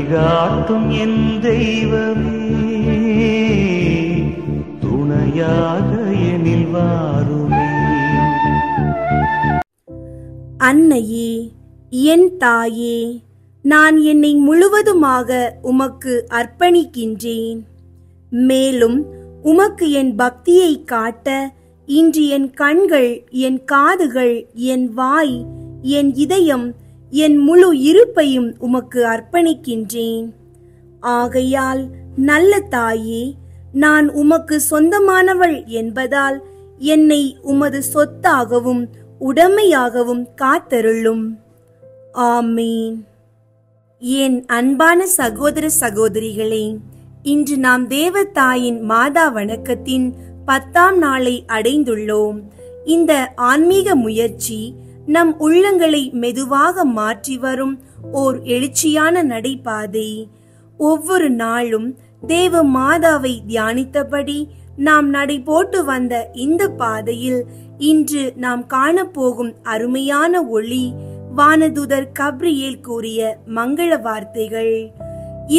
வழிகாட்டும் என் தெய்வமே, துணையாக எனில் வாருமே. அன்னையே, என் தாயே, நான் என்னை முழுவதுமாக உமக்கு அர்ப்பணிக்கின்றேன். மேலும் உமக்கு என் பக்தியை காட்ட இன்று என் கண்கள், என் காதுகள், என் வாய், என் இதயம், என் முழு இருப்பையும் உமக்கு அர்ப்பணிக்கின்றேன். ஆகையால் நல்ல தாயே, நான் உமக்கு சொந்தமானவள் என்பதால் என்னை உமது சொத்தாகவும் உடைமையாகவும் காத்தருளும். ஆமீன். என் அன்பான சகோதர சகோதரிகளே, இன்று நாம் தேவதாயின் மாதா வணக்கத்தின் 10ஆம் நாளை அடைந்துள்ளோம். இந்த ஆன்மீக முயற்சி நம் உள்ளங்களை மெதுவாக மாற்றி வரும் ஓர் எழுச்சியான நடைபாதை. ஒவ்வொரு நாளும் தேவ மாதாவை தியானித்தபடி நாம் நடை போட்டு வந்த இந்த பாதையில் இன்று நாம் காணப்போகும் அருமையான ஒளி வானதூதர் கப்ரியேல் கூறிய மங்கள வார்த்தைகள்.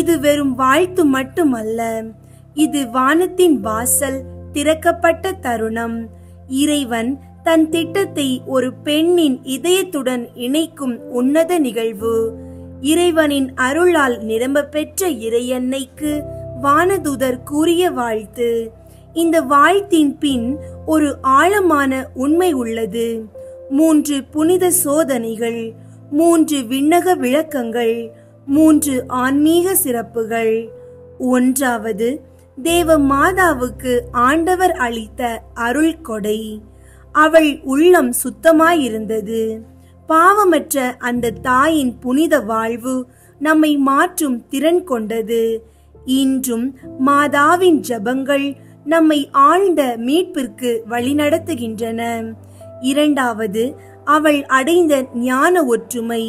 இது வெறும் வாழ்த்து மட்டுமல்ல, இது வானத்தின் வாசல் திறக்கப்பட்ட தருணம். இறைவன் தன் திட்டத்தை ஒரு பெண்ணின் இதயத்துடன் இணைக்கும் உன்னத நிகழ்வு. இறைவனின் அருளால் நிரம்ப பெற்ற இறையன்னைக்கு வானதூதர் கூறிய வாழ்த்து. இந்த வாழ்த்தின் பின் ஒரு ஆழமான உண்மை உள்ளது. 3 புனித சோதனைகள், 3 விண்ணக விளக்கங்கள், 3 ஆன்மீக சிறப்புகள். 1வது, தேவ மாதாவுக்கு ஆண்டவர் அளித்த அருள் கொடை. அவள் உள்ளம் சுத்தமாயிருந்தது. பாவமற்ற அந்த தாயின் புனித வாழ்வு நம்மை மாற்றும் திறன் கொண்டது. இன்றும் மாதாவின் ஜபங்கள் நம்மை ஆழ்ந்த மீட்பிற்கு வழிநடத்துகின்றன. 2வது, அவள் அடைந்த ஞான ஒற்றுமை.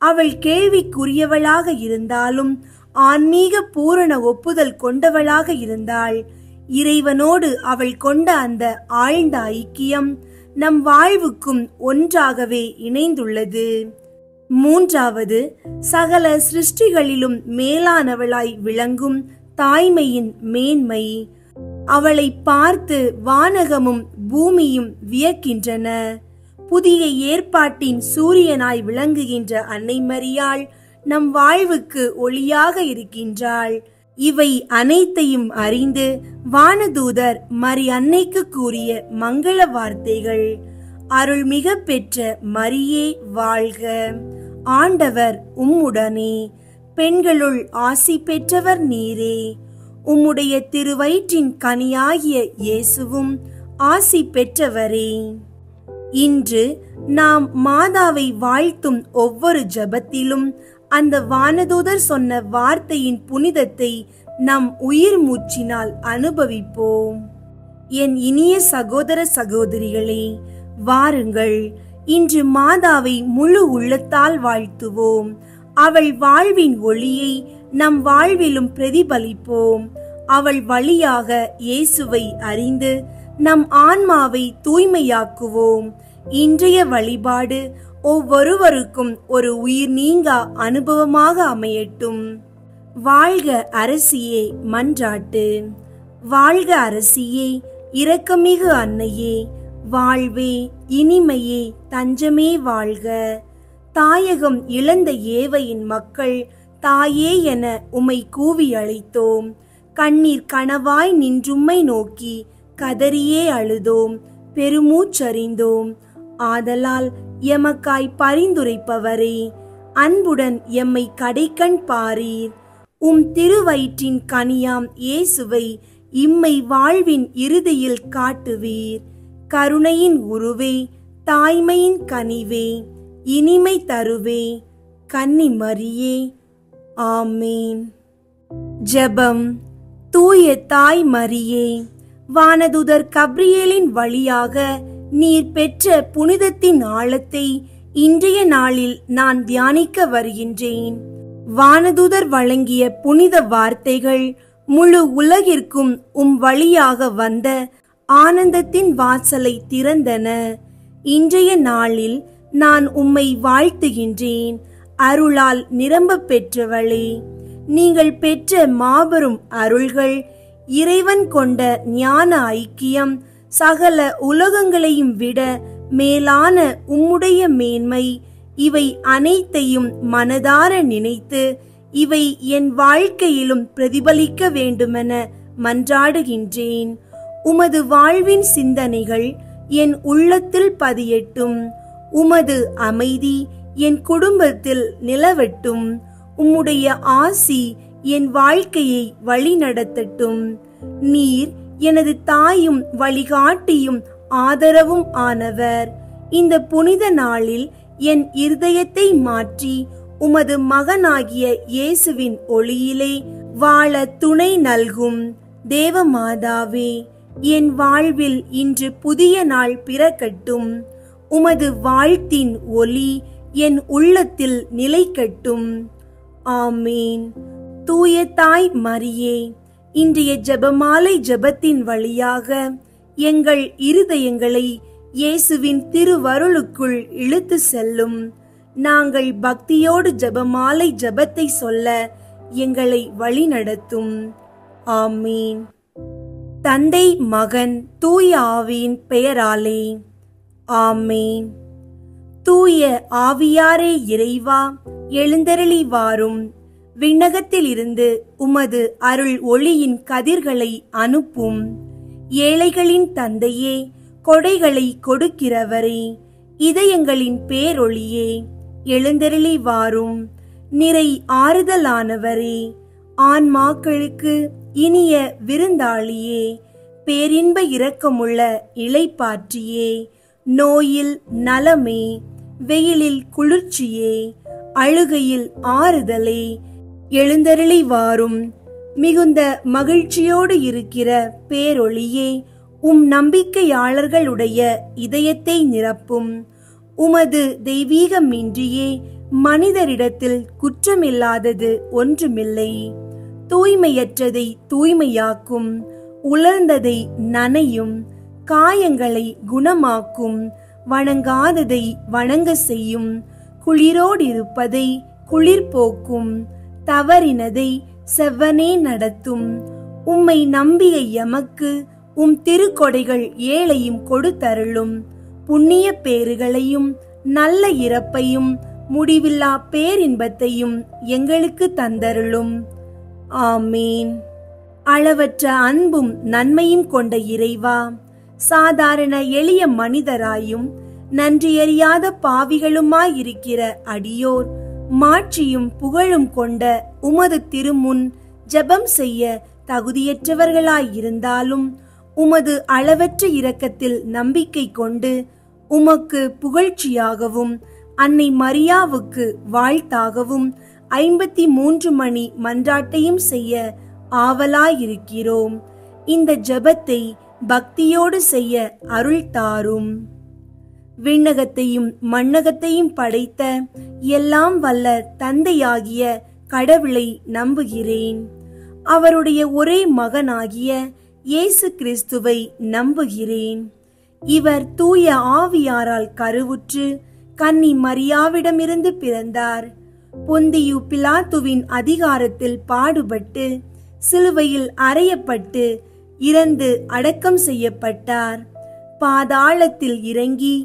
அவள் கேள்விக்குரியவளாக இருந்தாலும் ஆன்மீக பூரண ஒப்புதல் கொண்டவளாக இருந்தாள். இறைவனோடு அவள் கொண்ட அந்த ஆழ்ந்த ஐக்கியம் நம் வாழ்வுக்கும் ஒன்றாகவே இணைந்துள்ளது. 3வது, சகல சிருஷ்டிகளிலும் மேலானவளாய் விளங்கும் தாய்மையின் மேன்மை. அவளை பார்த்து வானகமும் பூமியும் வியக்கின்றன. புதிய ஏற்பாட்டின் சூரியனாய் விளங்குகின்ற அன்னை மரியாள் நம் வாழ்வுக்கு ஒளியாக இருக்கின்றாள். இவை அனைத்தையும் அறிந்து வானதூதர் மரி அன்னைக்கு கூறிய மங்கள வார்த்தைகள். அருள்மிக பெற்ற மரியே வாழ்க, ஆண்டவர் உம்முடனே, பெண்களுள் ஆசி பெற்றவர் நீரே, உம்முடைய திருவயிற்றின் கனியாகிய இயேசுவும் ஆசி பெற்றவரே. இன்று நாம் மாதாவை வாழ்த்தும் ஒவ்வொரு ஜபத்திலும் அந்த வானதூதர் சொன்ன வார்த்தையின் புனிதத்தை நம் உயிர் மூச்சினால் அனுபவிப்போம். என் இனிய சகோதர சகோதரிகளே, வாருங்கள், இன்று மாதாவை முழு உள்ளத்தால் வாழ்த்துவோம். அவள் வாழ்வின் ஒளியை நம் வாழ்விலும் பிரதிபலிப்போம். அவள் வழியாக இயேசுவை அறிந்து நம் ஆன்மாவை தூய்மையாக்குவோம். இன்றைய வழிபாடு ஒவ்வொருவருக்கும் ஒரு உயிர் நீங்கா அனுபவமாக அமையட்டும். வாழ்க அரசியே மன்றாட்டு. வாழ்க அரசியே, இரக்கமிகு அன்னையே, வாழ்வே இனிமையே தஞ்சமே வாழ்க. தாயகம் இழந்த ஏவையின் மக்கள் தாயே என உம்மை கூவி அழைத்தோம். கண்ணீர் கனவாய் நின்றும்மை நோக்கி கதறியே அழுதோம், பெருமூச்சறிந்தோம். ஆதலால் எமக்காய் பரிந்துரைப்பவரே, அன்புடன் எம்மை கடைக்கண் பாரீர். உம் திருவயிற்றின் கனியாம் இயேசுவை இம்மை வாழ்வின் இறுதியில் காட்டுவீர். கருணையின் உருவே, தாய்மையின் கனிவே, இனிமை தருவே, கன்னி மரியே. ஆமீன். ஜெபம். தூய தாய் மரியே, வானதூதர் கப்ரியேலின் வழியாக நீர் பெற்ற புனிதத்தின் ஆழத்தை இன்றைய நாளில் நான் தியானிக்க வருகின்றேன். வானதூதர் வழங்கிய புனித வார்த்தைகள் முழு உலகிற்கும் உம் வழியாக வந்த ஆனந்தத்தின் வாசலை திறந்தன. இன்றைய நாளில் நான் உம்மை வாழ்த்துகின்றேன். அருளால் நிரம்ப பெற்றவளே, நீங்கள் பெற்ற மாபெரும் அருள்கள், இறைவன் கொண்ட ஞான ஐக்கியம், சகல உலகங்களையும் விட மேலான உம்முடைய மேன்மை, இவை அனைத்தையும் மனதார நினைத்து இவை என் வாழ்க்கையிலும் பிரதிபலிக்க வேண்டுமென மன்றாடுகின்றேன். உமது வாழ்வின் சிந்தனைகள் என் உள்ளத்தில் பதியட்டும். உமது அமைதி என் குடும்பத்தில் நிலவட்டும். உம்முடைய ஆசி என் வாழ்க்கையை வழிநடத்தட்டும். நீர் எனது தாயும் வழிகாட்டியும் ஆதரவும் ஆனவர். இந்த புனித நாளில் என் இருதயத்தை மாற்றி உமது மகனாகிய இயேசுவின் ஒளியிலே வாழ துணை நல்கும் தேவமாதாவே, என் வாழ்வில் இன்று புதிய நாள் பிறக்கட்டும். உமது வாழ்த்தின் ஒளி என் உள்ளத்தில் நிலைக்கட்டும். ஆமீன். தூய தாய் மரியே, இன்றைய ஜெபமாலை ஜெபத்தின் வழியாக எங்கள் இருதயங்களை இயேசுவின் திருவருளுக்குள் இழுத்து செல்லும். நாங்கள் பக்தியோடு ஜெபமாலை ஜெபத்தை சொல்ல எங்களை வழிநடத்தும். ஆமீன். தந்தை, மகன், தூய ஆவியின் பெயராலே. ஆமீன். தூய ஆவியாரே இறைவா, எழுந்தருளி வாரும். விண்ணகத்திலிருந்து உமது அருள் ஒளியின் கதிர்களை அனுப்பும். ஏழைகளின் தந்தையே, கொடைகளை கொடுக்கிறவரே, இதயங்களின் பேரொளியே, எழுந்தருளி வாரும். நிறை ஆறுதலானவரே, ஆன்மாக்களுக்கு இனிய விருந்தாளியே, பேரின்ப இரக்கமுள்ள இளைப்பாற்றியே, நோயில் நலமே, வெயிலில் குளிர்ச்சியே, அழுகையில் ஆறுதலே, எழுந்தருளி வாரும். மிகுந்த மகிழ்ச்சியோடு இருக்கிற பேரொளியே, நம்பிக்கையாளர்களுடைய இதயத்தை நிரப்பும். உமது தெய்வீகமின்றியே மனிதரிடத்தில் குற்றமில்லாதது ஒன்றுமில்லை. தூய்மையற்றதை தூய்மையாக்கும், உலர்ந்ததை நனையும், காயங்களை குணமாக்கும், வணங்காததை வணங்க செய்யும், குளிரோடிருப்பதை குளிர்போக்கும், தவறினதை செவ்வனே நடத்தும். உம்மை நம்பிய எமக்கு திருக்கொடைகள் ஏழையும் கொடுத்தருளும். புண்ணிய பேறுகளையும் நல்ல இறப்பையும் முடிவில்லா பேரின்பத்தையும் எங்களுக்கு தந்தருளும். ஆமீன். அளவற்ற அன்பும் நன்மையும் கொண்ட இறைவா, சாதாரண எளிய மனிதராயும் நன்றியறியாத பாவிகளுமாயிருக்கிற அடியோர் மாட்சியும் புகழும் கொண்ட உமது திருமுன் ஜெபம் செய்ய தகுதியற்றவர்களாயிருந்தாலும் உமது அளவற்ற இரக்கத்தில் நம்பிக்கை கொண்டு உமக்கு புகழ்ச்சியாகவும் அன்னை மரியாவுக்கு வாழ்த்தாகவும் 53 மணி மன்றாட்டையும் செய்ய ஆவலாயிருக்கிறோம். இந்த ஜெபத்தை பக்தியோடு செய்ய அருள் தாரும். விண்ணகத்தையும் மண்ணகத்தையும் படைத்த எல்லாம் வல்ல தந்தையாகிய கடவுளை நம்புகிறேன். அவருடைய ஒரே மகனாகிய இயேசு கிறிஸ்துவை நம்புகிறேன். இவர் தூய ஆவியாரால் கருவுற்று கன்னி மரியாவிடமிருந்து பிறந்தார். பொந்தியு பிலாத்துவின் அதிகாரத்தில் பாடுபட்டு சிலுவையில் அறையப்பட்டு இறந்து அடக்கம் செய்யப்பட்டார். பாதாளத்தில் இறங்கி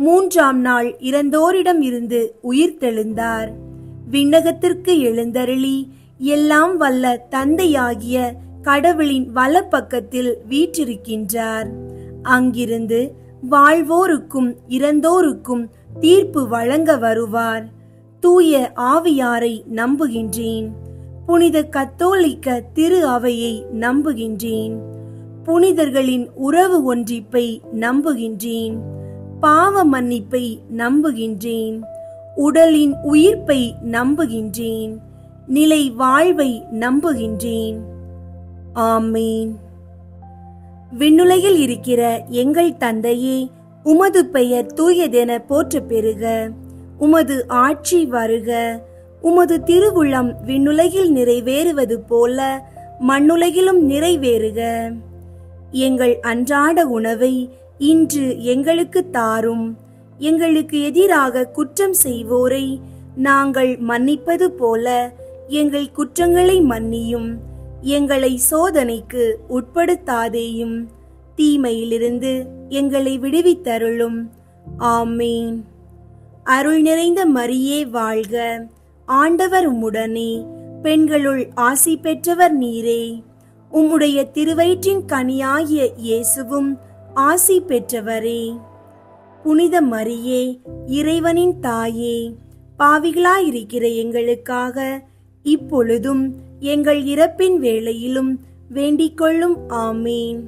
3ஆம் நாள் இறந்தோரிடம் இருந்து உயிர்த்தெழுந்தார். விண்ணகத்திற்கு எழுந்தருளி எல்லாம் வல்ல தந்தையாகிய கடவுளின் வலப்பக்கத்தில் வீற்றிருக்கின்றார். அங்கிருந்து வாழ்வோருக்கும் இறந்தோருக்கும் தீர்ப்பு வழங்க வருவார். தூய ஆவியாரை நம்புகின்றேன். புனித கத்தோலிக்க திரு அவையை நம்புகின்றேன். புனிதர்களின் உறவு ஒன்றிப்பை நம்புகின்றேன். பாவ மன்னிப்பை நம்புகின்றேன். உடலின் உயிர்ப்பை நம்புகின்றேன். நிலை வாழ்வை நம்புகின்றேன். ஆமீன். விண்ணுலகில் இருக்கிற எங்கள் தந்தையே, உமது பெயர் தூயதென போற்ற பெறுக. உமது ஆட்சி வருக. உமது திருவுளம் விண்ணுலகில் நிறைவேறுவது போல மண்ணுலகிலும் நிறைவேறுக. எங்கள் அன்றாட உணவை இன்று எங்களுக்கு தாரும். எங்களுக்கு எதிராக குற்றம் செய்வோரை நாங்கள் மன்னிப்பது போல எங்கள் குற்றங்களை மன்னியும், எங்களை சோதனைக்கு உட்படுத்தாதேயும், தீமையிலிருந்து எங்களை விடுவித்தருளும். ஆமேன். அருள் நிறைந்த மரியே வாழ்க, ஆண்டவர் உம்முடனே, பெண்களுள் ஆசி பெற்றவர் நீரே. உம்முடைய திருவயிற்றின் கனியாகிய இயேசுவும் ஆசி பெற்றவரே. புனித மரியே, இறைவனின் தாயே, பாவிகளாயிருக்கிற எங்களுக்காக இப்பொழுதும் எங்கள் இறப்பின் வேளையிலும் வேண்டிக் கொள்ளும். ஆமேன்.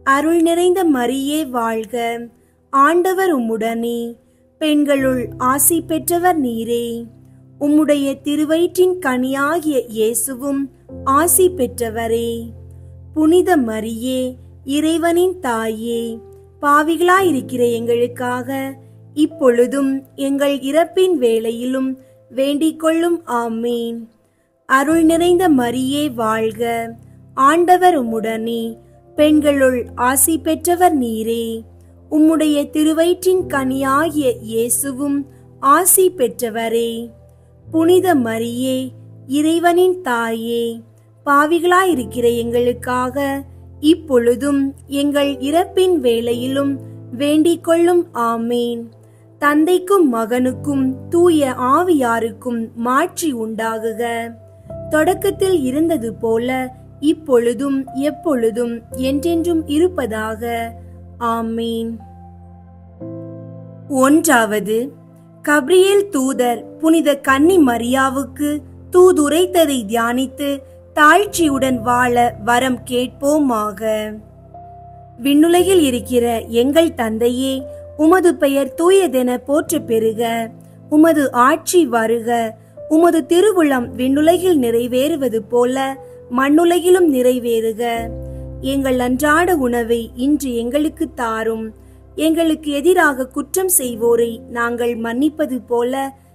அருள் நிறைந்த மரியே வாழ்க, ஆண்டவர் உம்முடனே, பெண்களுள் ஆசி பெற்றவர் நீரே. உம்முடைய திருவயிற்றின் கனியாகிய இயேசுவும் ஆசி பெற்றவரே. புனித மரியே, இறைவனின் தாயே, பாவிகளாயிருக்கிற எங்களுக்காக இப்பொழுதும் எங்கள் இறப்பின் வேளையிலும் வேண்டிக் கொள்ளும். ஆமேன். அருள் நிறைந்த மரியே வாழ்க, ஆண்டவர் உம்முடனே, பெண்களுள் ஆசி பெற்றவர் நீரே. உம்முடைய திருவயிற்றின் கனியாகிய இயேசுவும் ஆசி பெற்றவரே. புனித மரியே, இறைவனின் தாயே, பாவிகளாயிருக்கிற எங்களுக்காக இப்பொழுதும் எங்கள் இறப்பின் வேளையிலும் வேண்டிக் கொள்ளும். ஆமேன். தந்தைக்கும் மகனுக்கும் தூய ஆவியாருக்கும் மாட்சி உண்டாகுக. தொடக்கத்தில் இருந்தது போல இப்பொழுதும் எப்பொழுதும் என்றென்றும் இருப்பதாக. ஆமேன். ஒன்றாவது, கப்ரியேல் தூதர் புனித கன்னி மரியாவுக்கு தூதுரைத்ததை தியானித்து தாழ்ச்சியுடன் வாழ வரம் கேட்போமாக. விண்ணுலகில் இருக்கிற எங்கள் தந்தையே, உமது பெயர் தூயதென போற்ற பெறுக. உமது ஆட்சி வருக. உமது திருவுளம் விண்ணுலகில் நிறைவேறுவது போல மண்ணுலகிலும் நிறைவேறுக. எங்கள் அன்றாட உணவை இன்று எங்களுக்கு தாரும். எங்களுக்கு எதிராக குற்றம் செய்வோரை நாங்கள் மன்னிப்பது போல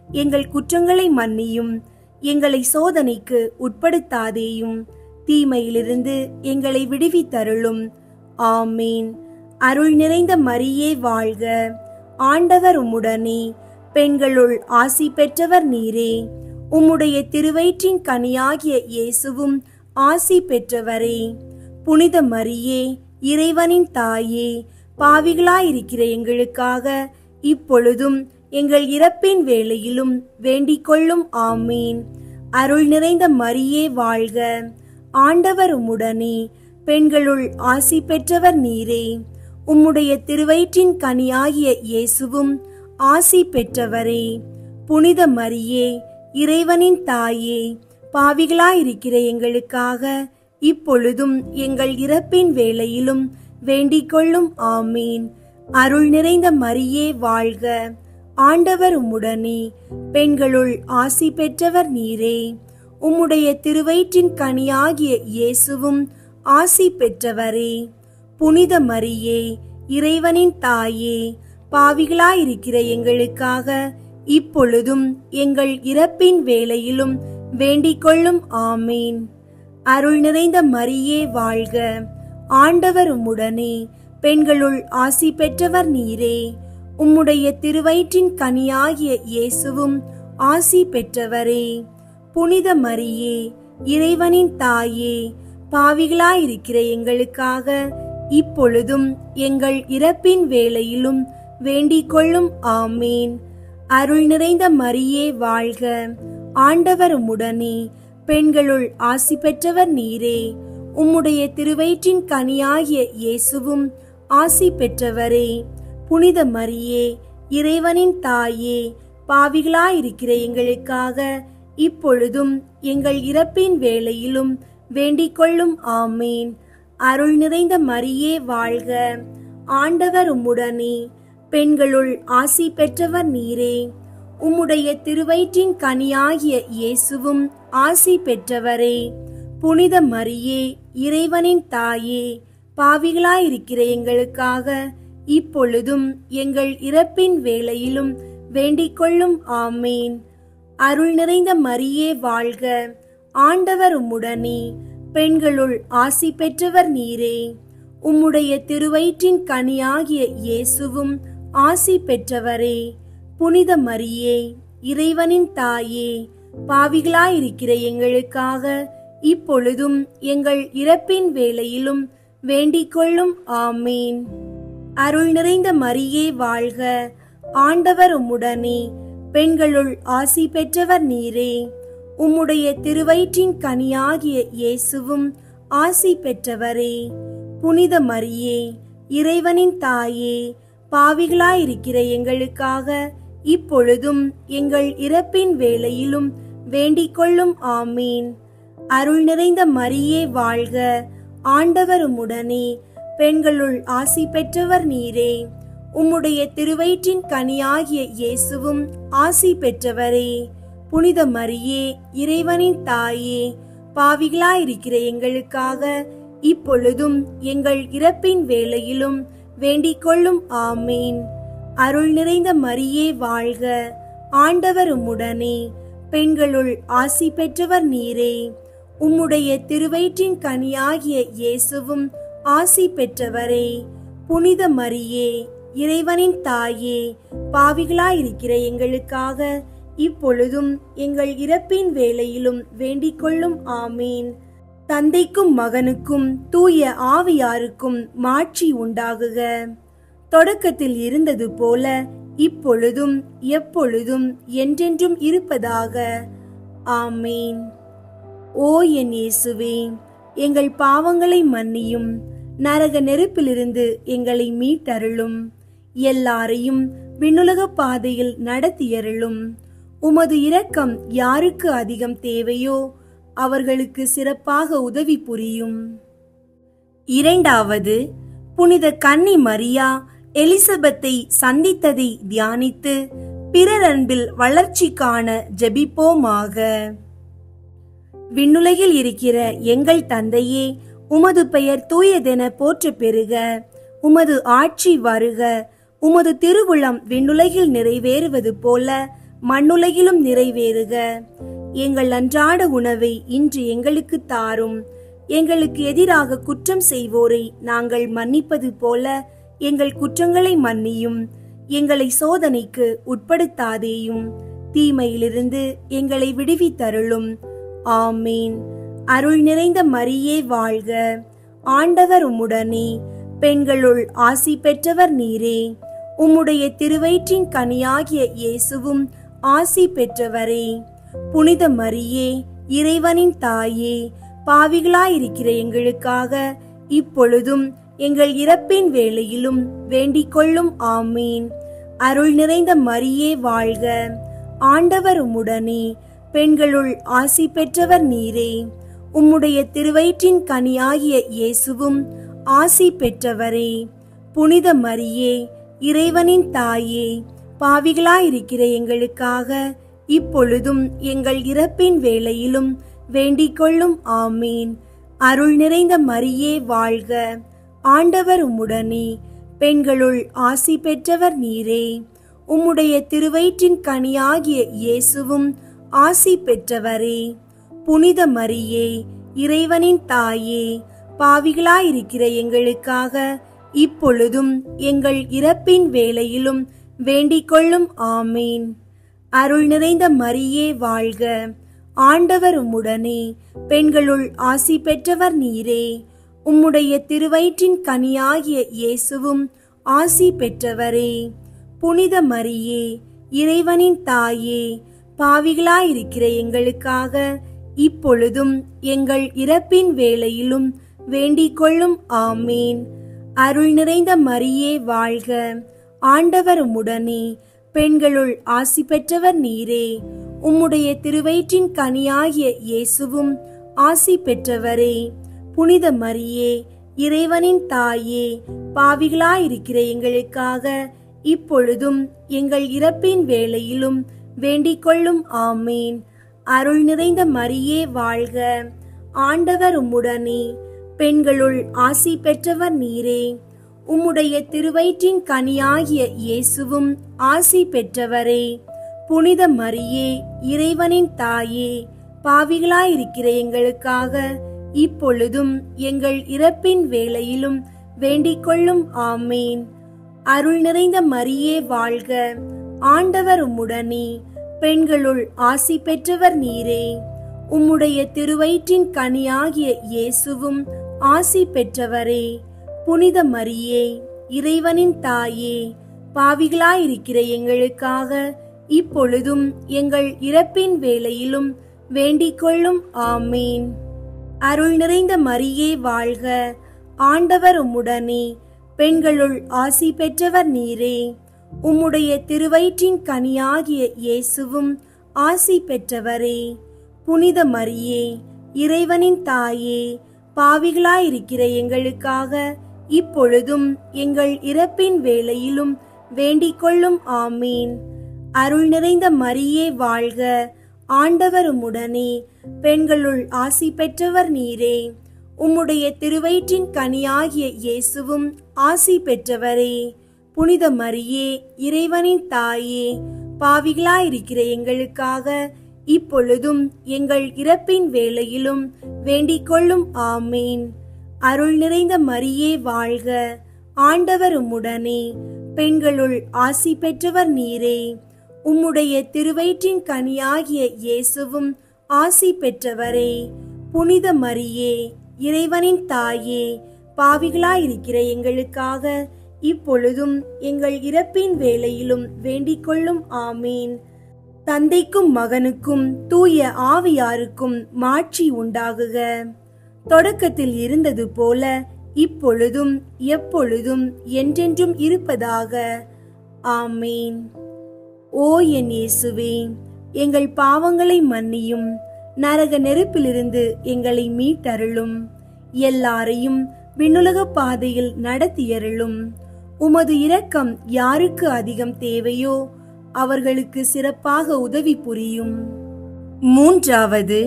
எங்கள் குற்றங்களை மன்னியும். எங்களை சோதனைக்கு உட்படுத்தாதேயும், தீமையிலிருந்து எங்களை விடுவித்தருளும். ஆமேன். அருள் நிறைந்த மரியே வாழ்க, ஆண்டவர் உம்முடனே, பெண்களுள் ஆசி பெற்றவர் நீரே. உம்முடைய திருவயிற்றின் கனியாகிய இயேசுவும் ஆசி பெற்றவரே. புனித மரியே, இறைவனின் தாயே, பாவிகளாயிருக்கிற எங்களுக்காக இப்பொழுதும் எங்கள் இறப்பின் வேளையிலும் வேண்டிக் கொள்ளும். ஆமீன். அருள் நிறைந்த மரியே வாழ்க, ஆண்டவர் உம்முடனே, பெண்களுள் ஆசி பெற்றவர் நீரே. உம்முடைய திருவயிற்றின் கனியாகிய இயேசுவும் ஆசி பெற்றவரே. புனித மரியே, இறைவனின் தாயே, பாவிகளாயிருக்கிற எங்களுக்காக இப்பொழுதும் எங்கள் இறப்பின் வேளையிலும் வேண்டிக் கொள்ளும். ஆமீன். அருள் நிறைந்த மரியே வாழ்க, ஆண்டவர் உம்முடனே, பெண்களுள் ஆசி பெற்றவர் நீரே. உம்முடைய திருவயிற்றின் கனியாகிய இயேசுவும் ஆசி பெற்றவரே. புனித மரியே, இறைவனின் தாயே, பாவிகளாயிருக்கிற எங்களுக்காக இப்பொழுதும் எங்கள் இறப்பின் வேளையிலும் வேண்டிக் கொள்ளும். ஆமீன். அருள் நிறைந்த மரியே வாழ்க, ஆண்டவர் உம்முடனே, பெண்களுள் ஆசி பெற்றவர் நீரே. உம்முடைய திருவயிற்றின் கனியாகிய இயேசுவும் ஆசி பெற்றவரே. புனித மரியே, இறைவனின் தாயே, பாவிகளாயிருக்கிற எங்களுக்காக இப்பொழுதும் எங்கள் இறப்பின் வேளையிலும் வேண்டிக் கொள்ளும். ஆமீன். அருள் நிறைந்த மரியே வாழ்க, ஆண்டவர் உம்முடனே, பெண்களுள் ஆசி பெற்றவர் நீரே. உம்முடைய திருவயிற்றின் கனியாகிய இயேசுவும் ஆசி பெற்றவரே. புனித மரியே, இறைவனின் தாயே, பாவிகளாயிருக்கிற எங்களுக்காக இப்பொழுதும் எங்கள் இறப்பின் வேளையிலும் வேண்டிக் கொள்ளும். ஆமீன். அருள் நிறைந்த மரியே வாழ்க, ஆண்டவர் உம்முடனே, பெண்களுள் ஆசி பெற்றவர் நீரே. உம்முடைய திருவயிற்றின் கனியாகிய இயேசுவும் ஆசி பெற்றவரே. புனித மரியே, இறைவனின் தாயே, பாவிகளாயிருக்கிற எங்களுக்காக இப்பொழுதும் எங்கள் இறப்பின் வேளையிலும் வேண்டிக் கொள்ளும். ஆமீன். அருள் நிறைந்த மரியே வாழ்க, ஆண்டவர் உம்முடனே, பெண்களுள் ஆசி பெற்றவர் நீரே. உம்முடைய திருவயிற்றின் கனியாகிய இயேசுவும் ஆசி பெற்றவரே. புனித மரியே, இறைவனின் தாயே, பாவிகளாயிருக்கிற எங்களுக்காக இப்பொழுதும் எங்கள் இறப்பின் வேளையிலும் வேண்டிக் கொள்ளும். ஆமீன். அருள் நிறைந்த மரியே வாழ்க, ஆண்டவர் உம்முடனே, பெண்களுள் ஆசி பெற்றவர் நீரே. உம்முடைய திருவயிற்றின் கனியாகிய இயேசுவும் ஆசி பெற்றவரே. புனித மரியே, இறைவனின் தாயே, பாவிகளாயிருக்கிற எங்களுக்காக இப்பொழுதும் எங்கள் இறப்பின் வேளையிலும் வேண்டிக் கொள்ளும். ஆமீன். அருள் நிறைந்த மரியே வாழ்க, ஆண்டவர் உம்முடனே, பெண்களுள் ஆசி பெற்றவர் நீரே. உம்முடைய திருவயிற்றின் கனியாகிய இயேசுவும் ஆசி பெற்றவரே. புனித மரியே, இறைவனின் தாயே, பாவிகளாயிருக்கிற எங்களுக்காக இப்பொழுதும் எங்கள் இறப்பின் வேளையிலும் வேண்டிக் கொள்ளும். ஆமீன். அருள் நிறைந்த மரியே வாழ்க, ஆண்டவர் உம்முடனே, பெண்களுள் ஆசி பெற்றவர் நீரே. உம்முடைய திருவயிற்றின் கனியாகிய இயேசுவும் ஆசி பெற்றவரே. புனித மரியே, இறைவனின் தாயே, பாவிகளாயிருக்கிற எங்களுக்காக இப்பொழுதும் எங்கள் இறப்பின் வேளையிலும் வேண்டிக் கொள்ளும். ஆமீன். தந்தைக்கும் மகனுக்கும் தூய ஆவியாருக்கும் மாட்சி உண்டாகுக. தொடக்கத்தில் இருந்தது போல இப்பொழுதும் எப்பொழுதும் என்றென்றும் இருப்பதாக. ஆமீன். ஓ என் இயேசுவே, எங்கள் பாவங்களை மன்னியும், நரக நெருப்பிலிருந்து எங்களை மீட்டருளும், எல்லாரையும் விண்ணுலக பாதையில் நடத்தியருளும். உமது இரக்கம் யாருக்கு அதிகம் தேவையோ அவர்களுக்கு சிறப்பாக உதவி புரியும். இரண்டாவது, புனித கன்னி மரியா எலிசபெத்தை சந்தித்ததை தியானித்து பிறர் அன்பில் வளர்ச்சி காண ஜெபிப்போமாக. விண்ணுலகில் இருக்கிற எங்கள் தந்தையே, உமது பெயர் தூயதென போற்ற பெறுக. உமது ஆட்சி வருக. உமது திருவுளம் விண்ணுலகில் நிறைவேறுவது போல மண்ணுலகிலும் நிறைவேறுக. எங்கள் அன்றாட உணவை இன்று எங்களுக்கு தாரும். எங்களுக்கு எதிராக குற்றம் செய்வோரை நாங்கள் மன்னிப்பது போல எங்கள் குற்றங்களை மன்னியும். எங்களை சோதனைக்கு உட்படுத்தாதேயும், தீமையிலிருந்து எங்களை விடுவித்தருளும். ஆமீன். அருள் நிறைந்த மரியே வாழ்க, ஆண்டவர் உம்முடனே, பெண்களுள் ஆசி பெற்றவர் நீரே. உம்முடைய திருவயிற்றின் கனியாகிய இயேசுவும் ஆசி பெற்றவரே. புனித மரியே, இறைவனின் தாயே, பாவிகளாயிருக்கிற எங்களுக்காக இப்பொழுதும் எங்கள் இறப்பின் வேளையிலும் வேண்டிக் கொள்ளும். ஆமீன். அருள் நிறைந்த மரியே வாழ்க, ஆண்டவர் உம்முடனே, பெண்களுள் ஆசி பெற்றவர் நீரே. உம்முடைய திருவயிற்றின் கனியாகிய இயேசுவும் ஆசி பெற்றவரே. புனித மரியே, இறைவனின் தாயே, பாவிகளாயிருக்கிற எங்களுக்காக இப்பொழுதும் எங்கள் இறப்பின் வேளையிலும் வேண்டிக் கொள்ளும். ஆமீன். அருள் நிறைந்த மரியே வாழ்க, ஆண்டவர் உம்முடனே, பெண்களுள் ஆசி பெற்றவர் நீரே. உம்முடைய திருவயிற்றின் கனியாகிய இயேசுவும் ஆசி பெற்றவரே. புனித மரியே, இறைவனின் தாயே, பாவிகளாயிருக்கிற எங்களுக்காக இப்பொழுதும் எங்கள் இறப்பின் வேளையிலும் வேண்டிக் கொள்ளும். ஆமீன். அருள் நிறைந்த மரியே வாழ்க, ஆண்டவர் உம்முடனே, பெண்களுள் ஆசி பெற்றவர் நீரே. உம்முடைய திருவயிற்றின் கனியாகிய இயேசுவும் ஆசி பெற்றவரே. புனித மரியே, இறைவனின் தாயே, பாவிகளாயிருக்கிற எங்களுக்காக இப்பொழுதும் எங்கள் இறப்பின் வேளையிலும் வேண்டிக் கொள்ளும். ஆமீன். அருள் நிறைந்த மரியே வாழ்க, ஆண்டவர் உம்முடனே, பெண்களுள் ஆசி பெற்றவர் நீரே. உம்முடைய திருவயிற்றின் கனியாகிய இயேசுவும் ஆசி பெற்றவரே. புனித மரியே, இறைவனின் தாயே, பாவிகளாயிருக்கிற எங்களுக்காக இப்பொழுதும் எங்கள் இறப்பின் வேளையிலும் வேண்டிக் கொள்ளும். ஆமீன். அருள் நிறைந்த மரியே வாழ்க, ஆண்டவர் உம்முடனே, பெண்களுள் ஆசி பெற்றவர் நீரே. உம்முடைய திருவயிற்றின் கனியாகிய இயேசுவும் ஆசி பெற்றவரே. புனித மரியே, இறைவனின் தாயே, பாவிகளாயிருக்கிற எங்களுக்காக இப்பொழுதும் எங்கள் இறப்பின் வேளையிலும் வேண்டிக் கொள்ளும். ஆமீன். அருள் நிறைந்த மரியே வாழ்க, ஆண்டவர் உம்முடனே, பெண்களுள் ஆசி பெற்றவர் நீரே. உம்முடைய திருவயிற்றின் கனியாகிய இயேசுவும் ஆசி பெற்றவரே. புனித மரியே, இறைவனின் தாயே, பாவிகளாயிருக்கிற எங்களுக்காக இப்பொழுதும் எங்கள் இறப்பின் வேளையிலும் வேண்டிக் கொள்ளும். ஆமீன். அருள் நிறைந்த மரியே வாழ்க. ஆண்டவர் உம்முடனே. பெண்களுள் ஆசி பெற்றவர் நீரே. உம்முடைய திருவயிற்றின் கனியாகிய இயேசுவும் ஆசி பெற்றவரே. புனித மரியே, இறைவனின் தாயே, பாவிகளாயிருக்கிற எங்களுக்காக இப்பொழுதும் எங்கள் இறப்பின் வேளையிலும் வேண்டிக் கொள்ளும். ஆமீன். அருள் நிறைந்த மரியே வாழ்க. ஆண்டவர் உம்முடனே. பெண்களுள் ஆசி பெற்றவர் நீரே. உம்முடைய திருவயிற்றின் கனியாகிய இயேசுவும் ஆசி பெற்றவரே. புனித மரியே, இறைவனின் தாயே, பாவிகளாயிருக்கிற எங்களுக்காக இப்பொழுதும் எங்கள் இறப்பின் வேளையிலும் வேண்டிக் கொள்ளும். ஆமீன். அருள் நிறைந்த மரியே வாழ்க. ஆண்டவர் உம்முடனே. பெண்களுள் ஆசி பெற்றவர் நீரே. உம்முடைய திருவயிற்றின் கனியாகிய இயேசுவும் ஆசி பெற்றவரே. புனித மரியே, இறைவனின் தாயே, பாவிகளாயிருக்கிற எங்களுக்காக இப்பொழுதும் எங்கள் இறப்பின் வேளையிலும் வேண்டிக் கொள்ளும். ஆமீன். தந்தைக்கும் மகனுக்கும் தூய ஆவியாருக்கும் மாட்சி உண்டாகுக. தொடக்கத்தில் இருந்தது போல இப்பொழுதும் எப்பொழுதும் என்றென்றும் இருப்பதாக. ஆமீன். ஓ என் இயேசுவே, எங்கள் பாவங்களை மன்னியும். நரக நெருப்பிலிருந்து எங்களை மீட்டருளும். எல்லாரையும் விண்ணுலக பாதையில் நடத்தியருளும். உமது இரக்கம் யாருக்கு அதிகம் தேவையோ அவர்களுக்கு சிறப்பாக உதவி புரியும். மூன்றாவது,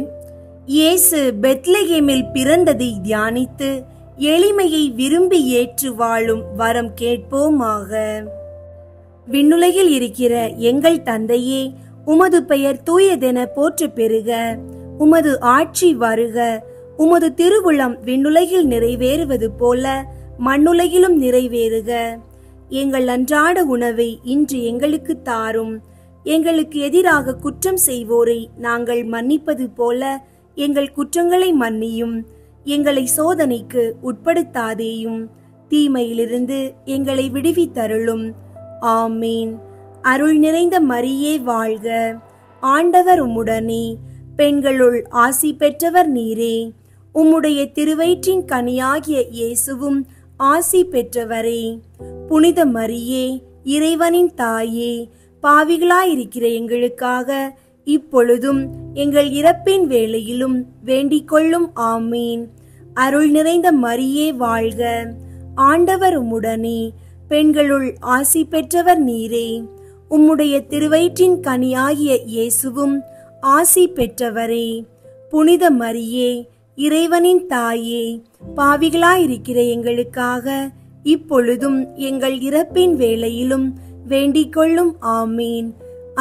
இயேசு பெத்லகேமில் பிறந்ததை தியானித்து எளிமையை விரும்பி ஏற்று வாழும் வரம் கேட்போமாக. விண்ணுலகில் இருக்கிற எங்கள் தந்தையே, உமது பெயர் தூயதென போற்ற பெறுக. உமது ஆட்சி வருக. உமது திருவுளம் விண்ணுலகில் நிறைவேறுவது போல மண்ணுலகிலும் நிறைவேறுக. எங்கள் அன்றாட உணவை இன்று எங்களுக்கு தாரும். எங்களுக்கு எதிராக குற்றம் செய்வோரை நாங்கள் மன்னிப்பது போல எங்கள் குற்றங்களை மன்னியும். எங்களை சோதனைக்கு உட்படுத்தாதேயும், தீமையிலிருந்து எங்களை விடுவித்தருளும். ஆமீன். அருள் நிறைந்த மரியே வாழ்க. ஆண்டவர் உம்முடனே. பெண்களுள் ஆசி பெற்றவர் நீரே. உம்முடைய திருவயிற்றின் கனியாகிய இயேசுவும் ஆசி பெற்றவரே. புனித மரியே, இறைவனின் தாயே, பாவிகளாயிருக்கிற எங்களுக்காக இப்பொழுதும் எங்கள் இறப்பின் வேளையிலும் வேண்டிக் கொள்ளும். ஆமீன். அருள் நிறைந்த மரியே வாழ்க. ஆண்டவர் உம்முடனே. பெண்களுள் ஆசி பெற்றவர் நீரே. உம்முடைய திருவயிற்றின் கனியாகிய இயேசுவும் ஆசி பெற்றவரே. புனித மரியே, இறைவனின் தாயே, பாவிகளாயிருக்கிற எங்களுக்காக இப்பொழுதும் எங்கள் இறப்பின் வேளையிலும் வேண்டிக் கொள்ளும். ஆமீன்.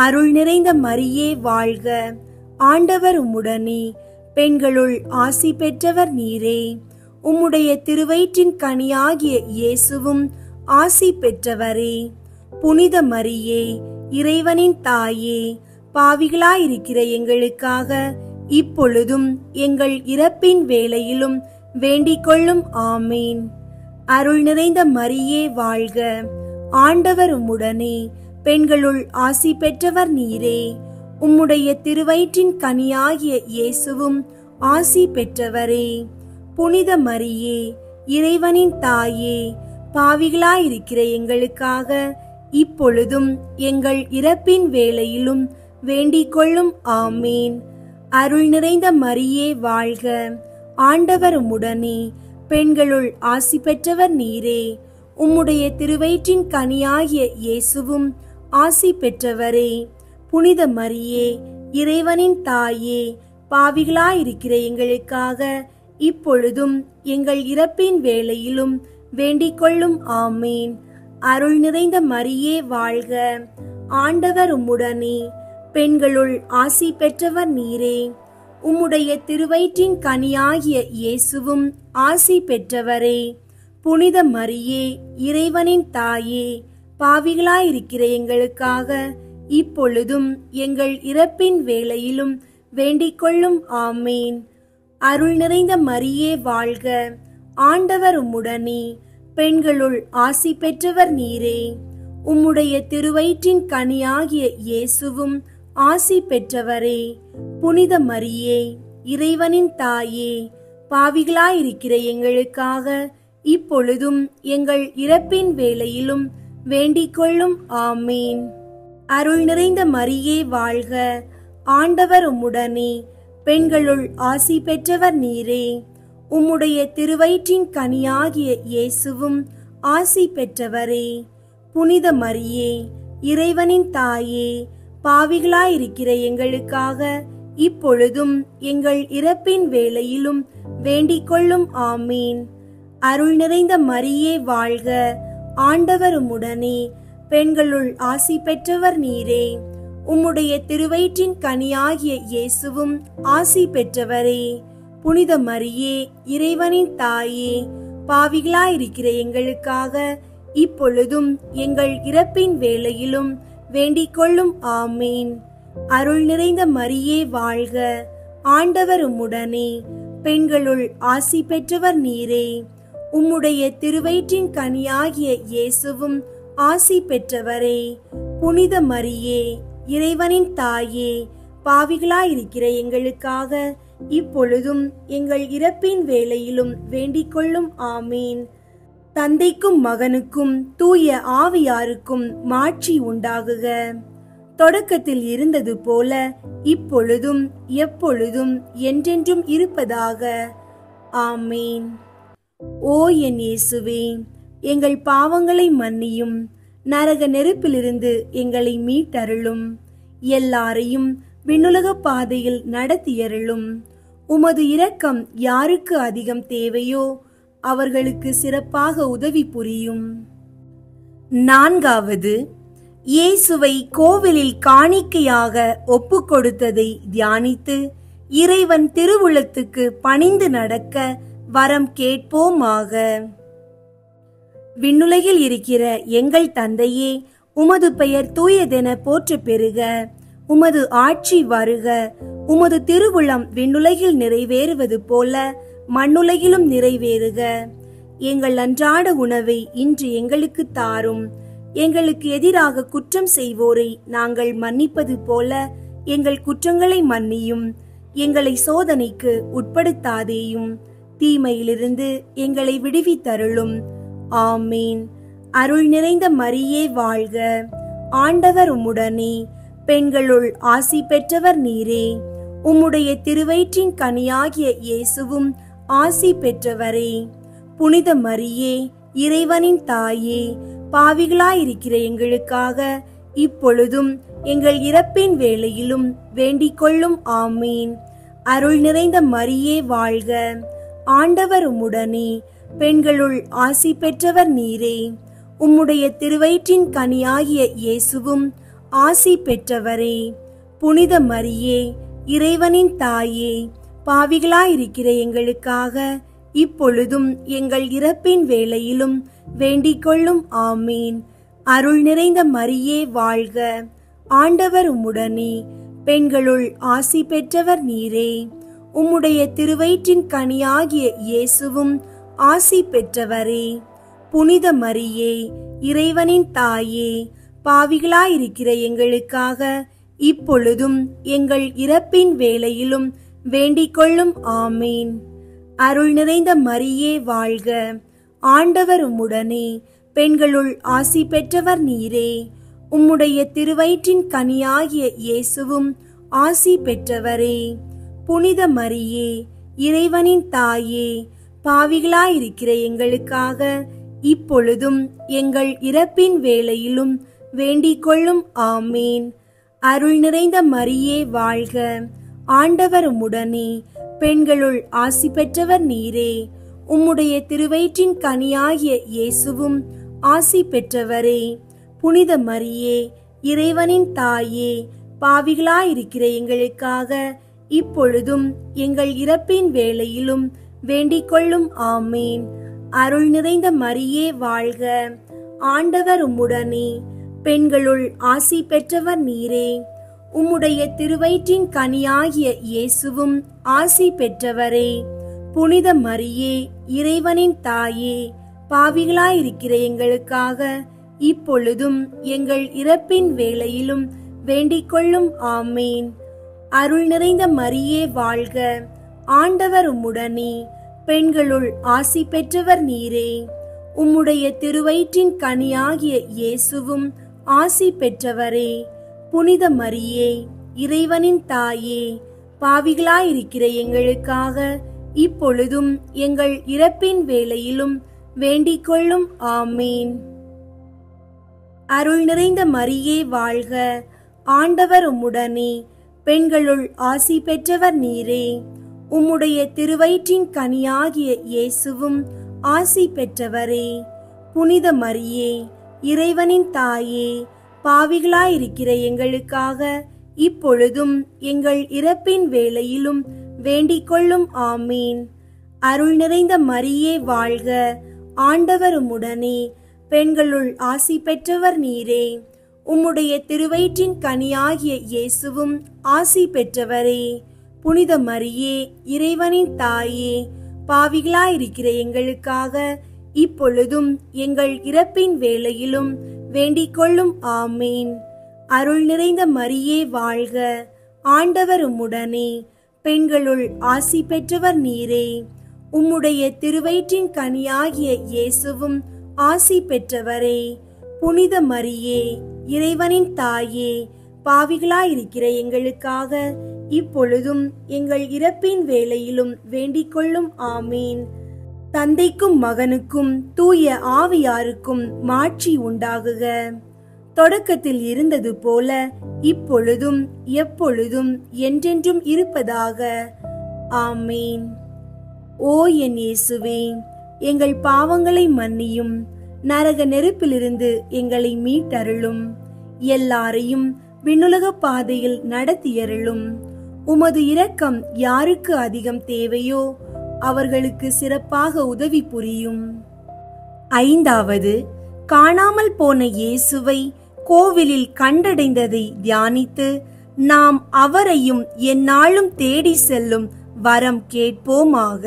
அருள் நிறைந்த மரியே வாழ்க. ஆண்டவர் உம்முடனே. பெண்களுள் ஆசி பெற்றவர் நீரே. உம்முடைய திருவயிற்றின் கனியாகிய இயேசுவும் ஆசி பெற்றவரே. புனித மரியே, இறைவனின் தாயே, பாவிகளாயிருக்கிற எங்களுக்காக இப்பொழுதும் எங்கள் இறப்பின் வேளையிலும் வேண்டிக் கொள்ளும். ஆமீன். அருள் நிறைந்த மரியே வாழ்க. ஆண்டவர் உம்முடனே. பெண்களுள் ஆசி பெற்றவர் நீரே. உம்முடைய திருவயிற்றின் கனியாகிய இயேசுவும் ஆசி பெற்றவரே. புனித மரியே, இறைவனின் தாயே, பாவிகளாயிருக்கிற எங்களுக்காக இப்பொழுதும் எங்கள் இறப்பின் வேளையிலும் வேண்டிக் கொள்ளும். ஆமீன். அருள் நிறைந்த மரியே வாழ்க. ஆண்டவர் உம்முடனே. பெண்களுள் ஆசி பெற்றவர் நீரே. உம்முடைய திருவயிற்றின் கனியாகிய இயேசுவும் ஆசி பெற்றவரே. புனித மரியே, இறைவனின் தாயே, பாவிகளாயிருக்கிற எங்களுக்காக இப்பொழுதும் எங்கள் இறப்பின் வேளையிலும் வேண்டிக் கொள்ளும். ஆமீன். அருள் நிறைந்த மரியே வாழ்க. ஆண்டவர் உம்முடனே. பெண்களுள் ஆசி பெற்றவர் நீரே. உம்முடைய திருவயிற்றின் கனியாகிய இயேசுவும் ஆசி பெற்றவரே. புனித மரியே, இறைவனின் தாயே, பாவிகளாயிருக்கிற எங்களுக்காக இப்பொழுதும் எங்கள் இறப்பின் வேளையிலும் வேண்டிக் கொள்ளும். ஆமீன். அருள் நிறைந்த மரியே வாழ்க, ஆண்டவர் உம்முடனே, பெண்களுள் ஆசி பெற்றவர் நீரே. உம்முடைய திருவயிற்றின் கனியாகிய இயேசுவும் ஆசி பெற்றவரே. புனித மரியே, இறைவனின் தாயே, பாவிகளாயிருக்கிற எங்களுக்காக இப்பொழுதும் எங்கள் இறப்பின் வேளையிலும் வேண்டிக் கொள்ளும். ஆமீன். அருள் நிறைந்த மரியே வாழ்க, ஆண்டவர் உம்முடனே, பெண்களுள் ஆசி பெற்றவர் நீரே. உம்முடைய திருவயிற்றின் கனியாகிய இயேசுவும் ஆசி பெற்றவரே. புனித மரியே, இறைவனின் தாயே, பாவிகளாயிருக்கிற எங்களுக்காக இப்பொழுதும் எங்கள் இறப்பின் வேளையிலும் வேண்டிக் கொள்ளும். ஆமீன். அருள் நிறைந்த மரியே வாழ்க, ஆண்டவர் உம்முடனே, பெண்களுள் ஆசி பெற்றவர் நீரே. உம்முடைய திருவயிற்றின் கனியாகிய இயேசுவும் ஆசி பெற்றவரே. புனித மரியே, இறைவனின் தாயே, பாவிகளாயிருக்கிற எங்களுக்காக இப்பொழுதும் எங்கள் இறப்பின் வேளையிலும் வேண்டிக் கொள்ளும். ஆமீன். அருள் நிறைந்த மரியே வாழ்க, ஆண்டவர் உம்முடனே, பெண்களுள் ஆசி பெற்றவர் நீரே. உம்முடைய திருவயிற்றின் கனியாகிய இயேசுவும் ஆசி பெற்றவரே. புனித மரியே, இறைவனின் தாயே, பாவிகளாயிருக்கிற எங்களுக்காக இப்பொழுதும் எங்கள் இறப்பின் வேளையிலும் வேண்டிக் கொள்ளும். ஆமீன். தந்தைக்கும் மகனுக்கும் தூய ஆவியாருக்கும் மாட்சி உண்டாகுக. தொடக்கத்தில் இருந்தது போல இப்பொழுதும் எப்பொழுதும் என்றென்றும் இருப்பதாக. ஆமீன். ஓ என் இயேசுவே, எங்கள் பாவங்களை மன்னியும், நரக நெருப்பிலிருந்து எங்களை மீட்டருளும், எல்லாரையும் விண்ணுலக பாதையில் நடத்தியருளும். உமது இரக்கம் யாருக்கு அதிகம் தேவையோ அவர்களுக்கு சிறப்பாக உதவி புரியும். நான்காவது, இயேசுவை கோவிலில் காணிக்கையாக ஒப்பு கொடுத்ததை தியானித்து இறைவன் திருவுளத்துக்கு பணிந்து நடக்க வரம் கேட்போமாக. விண்ணுலகில் இருக்கிற எங்கள் தந்தையே, உமது பெயர் தூயதென போற்ற பெறுக. உமது ஆட்சி வருக. உமது திருவுளம் விண்ணுலகில் நிறைவேறுவது போல மண்ணுலகிலும் நிறைவேறுக. எங்கள் அன்றாட உணவை இன்று எங்களுக்கு தாரும். எங்களுக்கு எதிராக குற்றம் செய்வோரை நாங்கள் மன்னிப்பது போல எங்கள் குற்றங்களை மன்னியும். எங்களை சோதனைக்கு உட்படுத்தாதேயும், தீமையிலிருந்து எங்களை விடுவித்தருளும். ஆமீன். அருள் நிறைந்த மரியே வாழ்க, ஆண்டவர் உம்முடனே, பெண்களுள் ஆசி பெற்றவர் நீரே. உம்முடைய திருவயிற்றின் கனியாகிய இயேசுவும் ஆசி பெற்றவரே. புனித மரியே, இறைவனின் தாயே, பாவிகளாயிருக்கிற எங்களுக்காக இப்பொழுதும் எங்கள் இறப்பின் வேளையிலும் வேண்டிக் கொள்ளும். ஆமீன். அருள் நிறைந்த மரியே வாழ்க, ஆண்டவர் உம்முடனே, பெண்களுள் ஆசி பெற்றவர் நீரே. உம்முடைய திருவயிற்றின் கனியாகிய இயேசுவும் ஆசி பெற்றவரே. புனித மரியே, இறைவனின் தாயே, பாவிகளாயிருக்கிற எங்களுக்காக இப்பொழுதும் எங்கள் இறப்பின் வேளையிலும் வேண்டிக் கொள்ளும். ஆமீன். அருள் நிறைந்த மரியே வாழ்க, ஆண்டவர் உம்முடனே, பெண்களுள் ஆசி பெற்றவர் நீரே. உம்முடைய திருவயிற்றின் கனியாகிய இயேசுவும் ஆசி பெற்றவரே. புனித மரியே, இறைவனின் தாயே, பாவிகளாயிருக்கிற எங்களுக்காக இப்பொழுதும் எங்கள் இறப்பின் வேளையிலும் வேண்டிக் கொள்ளும். ஆமீன். அருள் நிறைந்த மரியே வாழ்க, ஆண்டவர் உம்முடனே, பெண்களுள் ஆசி பெற்றவர் நீரே. உம்முடைய திருவயிற்றின் கனியாகிய இயேசுவும் ஆசி பெற்றவரே. புனித மரியே, இறைவனின் தாயே, பாவிகளாயிருக்கிற எங்களுக்காக இப்பொழுதும் எங்கள் இறப்பின் வேளையிலும் வேண்டிக் கொள்ளும். ஆமீன். அருள் நிறைந்த மரியே வாழ்க, ஆண்டவர் உம்முடனே, பெண்களுள் ஆசி பெற்றவர் நீரே. உம்முடைய திருவயிற்றின் கனியாகிய இயேசுவும் ஆசி பெற்றவரே. புனித மரியே, இறைவனின் தாயே, பாவிகளாயிருக்கிற எங்களுக்காக இப்பொழுதும் எங்கள் இறப்பின் வேளையிலும் வேண்டிக் கொள்ளும். ஆமீன். அருள் நிறைந்த மரியே வாழ்க, ஆண்டவர் உம்முடனே, பெண்களுள் ஆசி பெற்றவர் நீரே. உம்முடைய திருவயிற்றின் கனியாகிய இயேசுவும் ஆசி பெற்றவரே. புனித மரியே, இறைவனின் தாயே, பாவிகளாயிருக்கிற எங்களுக்காக இப்பொழுதும் எங்கள் இறப்பின் வேளையிலும் வேண்டிக் கொள்ளும். ஆமேன். அருள் நிறைந்த மரியே வாழ்க. ஆண்டவர் உம்முடனே. பெண்களுள் ஆசி பெற்றவர் நீரே. உம்முடைய திருவயிற்றின் கனியாகிய இயேசுவும் ஆசி பெற்றவரே. புனித மரியே, இறைவனின் தாயே, பாவிகளாயிருக்கிற எங்களுக்காக இப்பொழுதும் எங்கள் இறப்பின் வேளையிலும் வேண்டிக் கொள்ளும். ஆமேன். அருள் நிறைந்த மரியே வாழ்க. ஆண்டவர் உம்முடனே. பெண்களுள் ஆசி பெற்றவர் நீரே. உம்முடைய திருவயிற்றின் கனியாகிய இயேசுவும் ஆசி பெற்றவரே. புனித மரியே, இறைவனின் தாயே, பாவிகளாயிருக்கிற எங்களுக்காக இப்பொழுதும் எங்கள் இறப்பின் வேளையிலும் வேண்டிக் கொள்ளும். ஆமீன். அருள் நிறைந்த மரியே வாழ்க. ஆண்டவர் உம்முடனே. பெண்களுள் ஆசி பெற்றவர் நீரே. உம்முடைய திருவயிற்றின் கனியாகிய இயேசுவும் ஆசி பெற்றவரே. புனித மரியே, இறைவனின் தாயே, பாவிகளாயிருக்கிற எங்களுக்காக இப்பொழுதும் எங்கள் இறப்பின் வேளையிலும் வேண்டிக் கொள்ளும். ஆமீன். அருள் நிறைந்த மரியே வாழ்க. ஆண்டவர் உம்முடனே. பெண்களுள் ஆசி பெற்றவர் நீரே. உம்முடைய திருவயிற்றின் கனியாகிய இயேசுவும் ஆசி பெற்றவரே. புனித மரியே, இறைவனின் தாயே, பாவிகளாயிருக்கிற எங்களுக்காக இப்பொழுதும் எங்கள் இறப்பின் வேளையிலும் வேண்டிக் கொள்ளும். ஆமீன். தந்தைக்கும் மகனுக்கும் தூய ஆவியாருக்கும் மாட்சி உண்டாகுக. தொடக்கத்தில் இருந்தது போல இப்பொழுதும் எப்பொழுதும் என்றென்றும் இருப்பதாக. ஆமீன். ஓ என் இயேசுவே, எங்கள் பாவங்களை மன்னியும். நரக நெருப்பிலிருந்து எங்களை மீட்டருளும். எல்லாரையும் விண்ணுலக பாதையில் நடத்தியருளும். உமது இரக்கம் யாருக்கு அதிகம் தேவையோ அவர்களுக்கு சிறப்பாக உதவி புரியும். ஐந்தாவது, காணாமல் போன இயேசுவை கோவிலில் கண்டடைந்ததை தியானித்து நாம் அவரையும் எந்நாளும் தேடி செல்லும் வரம் கேட்போமாக.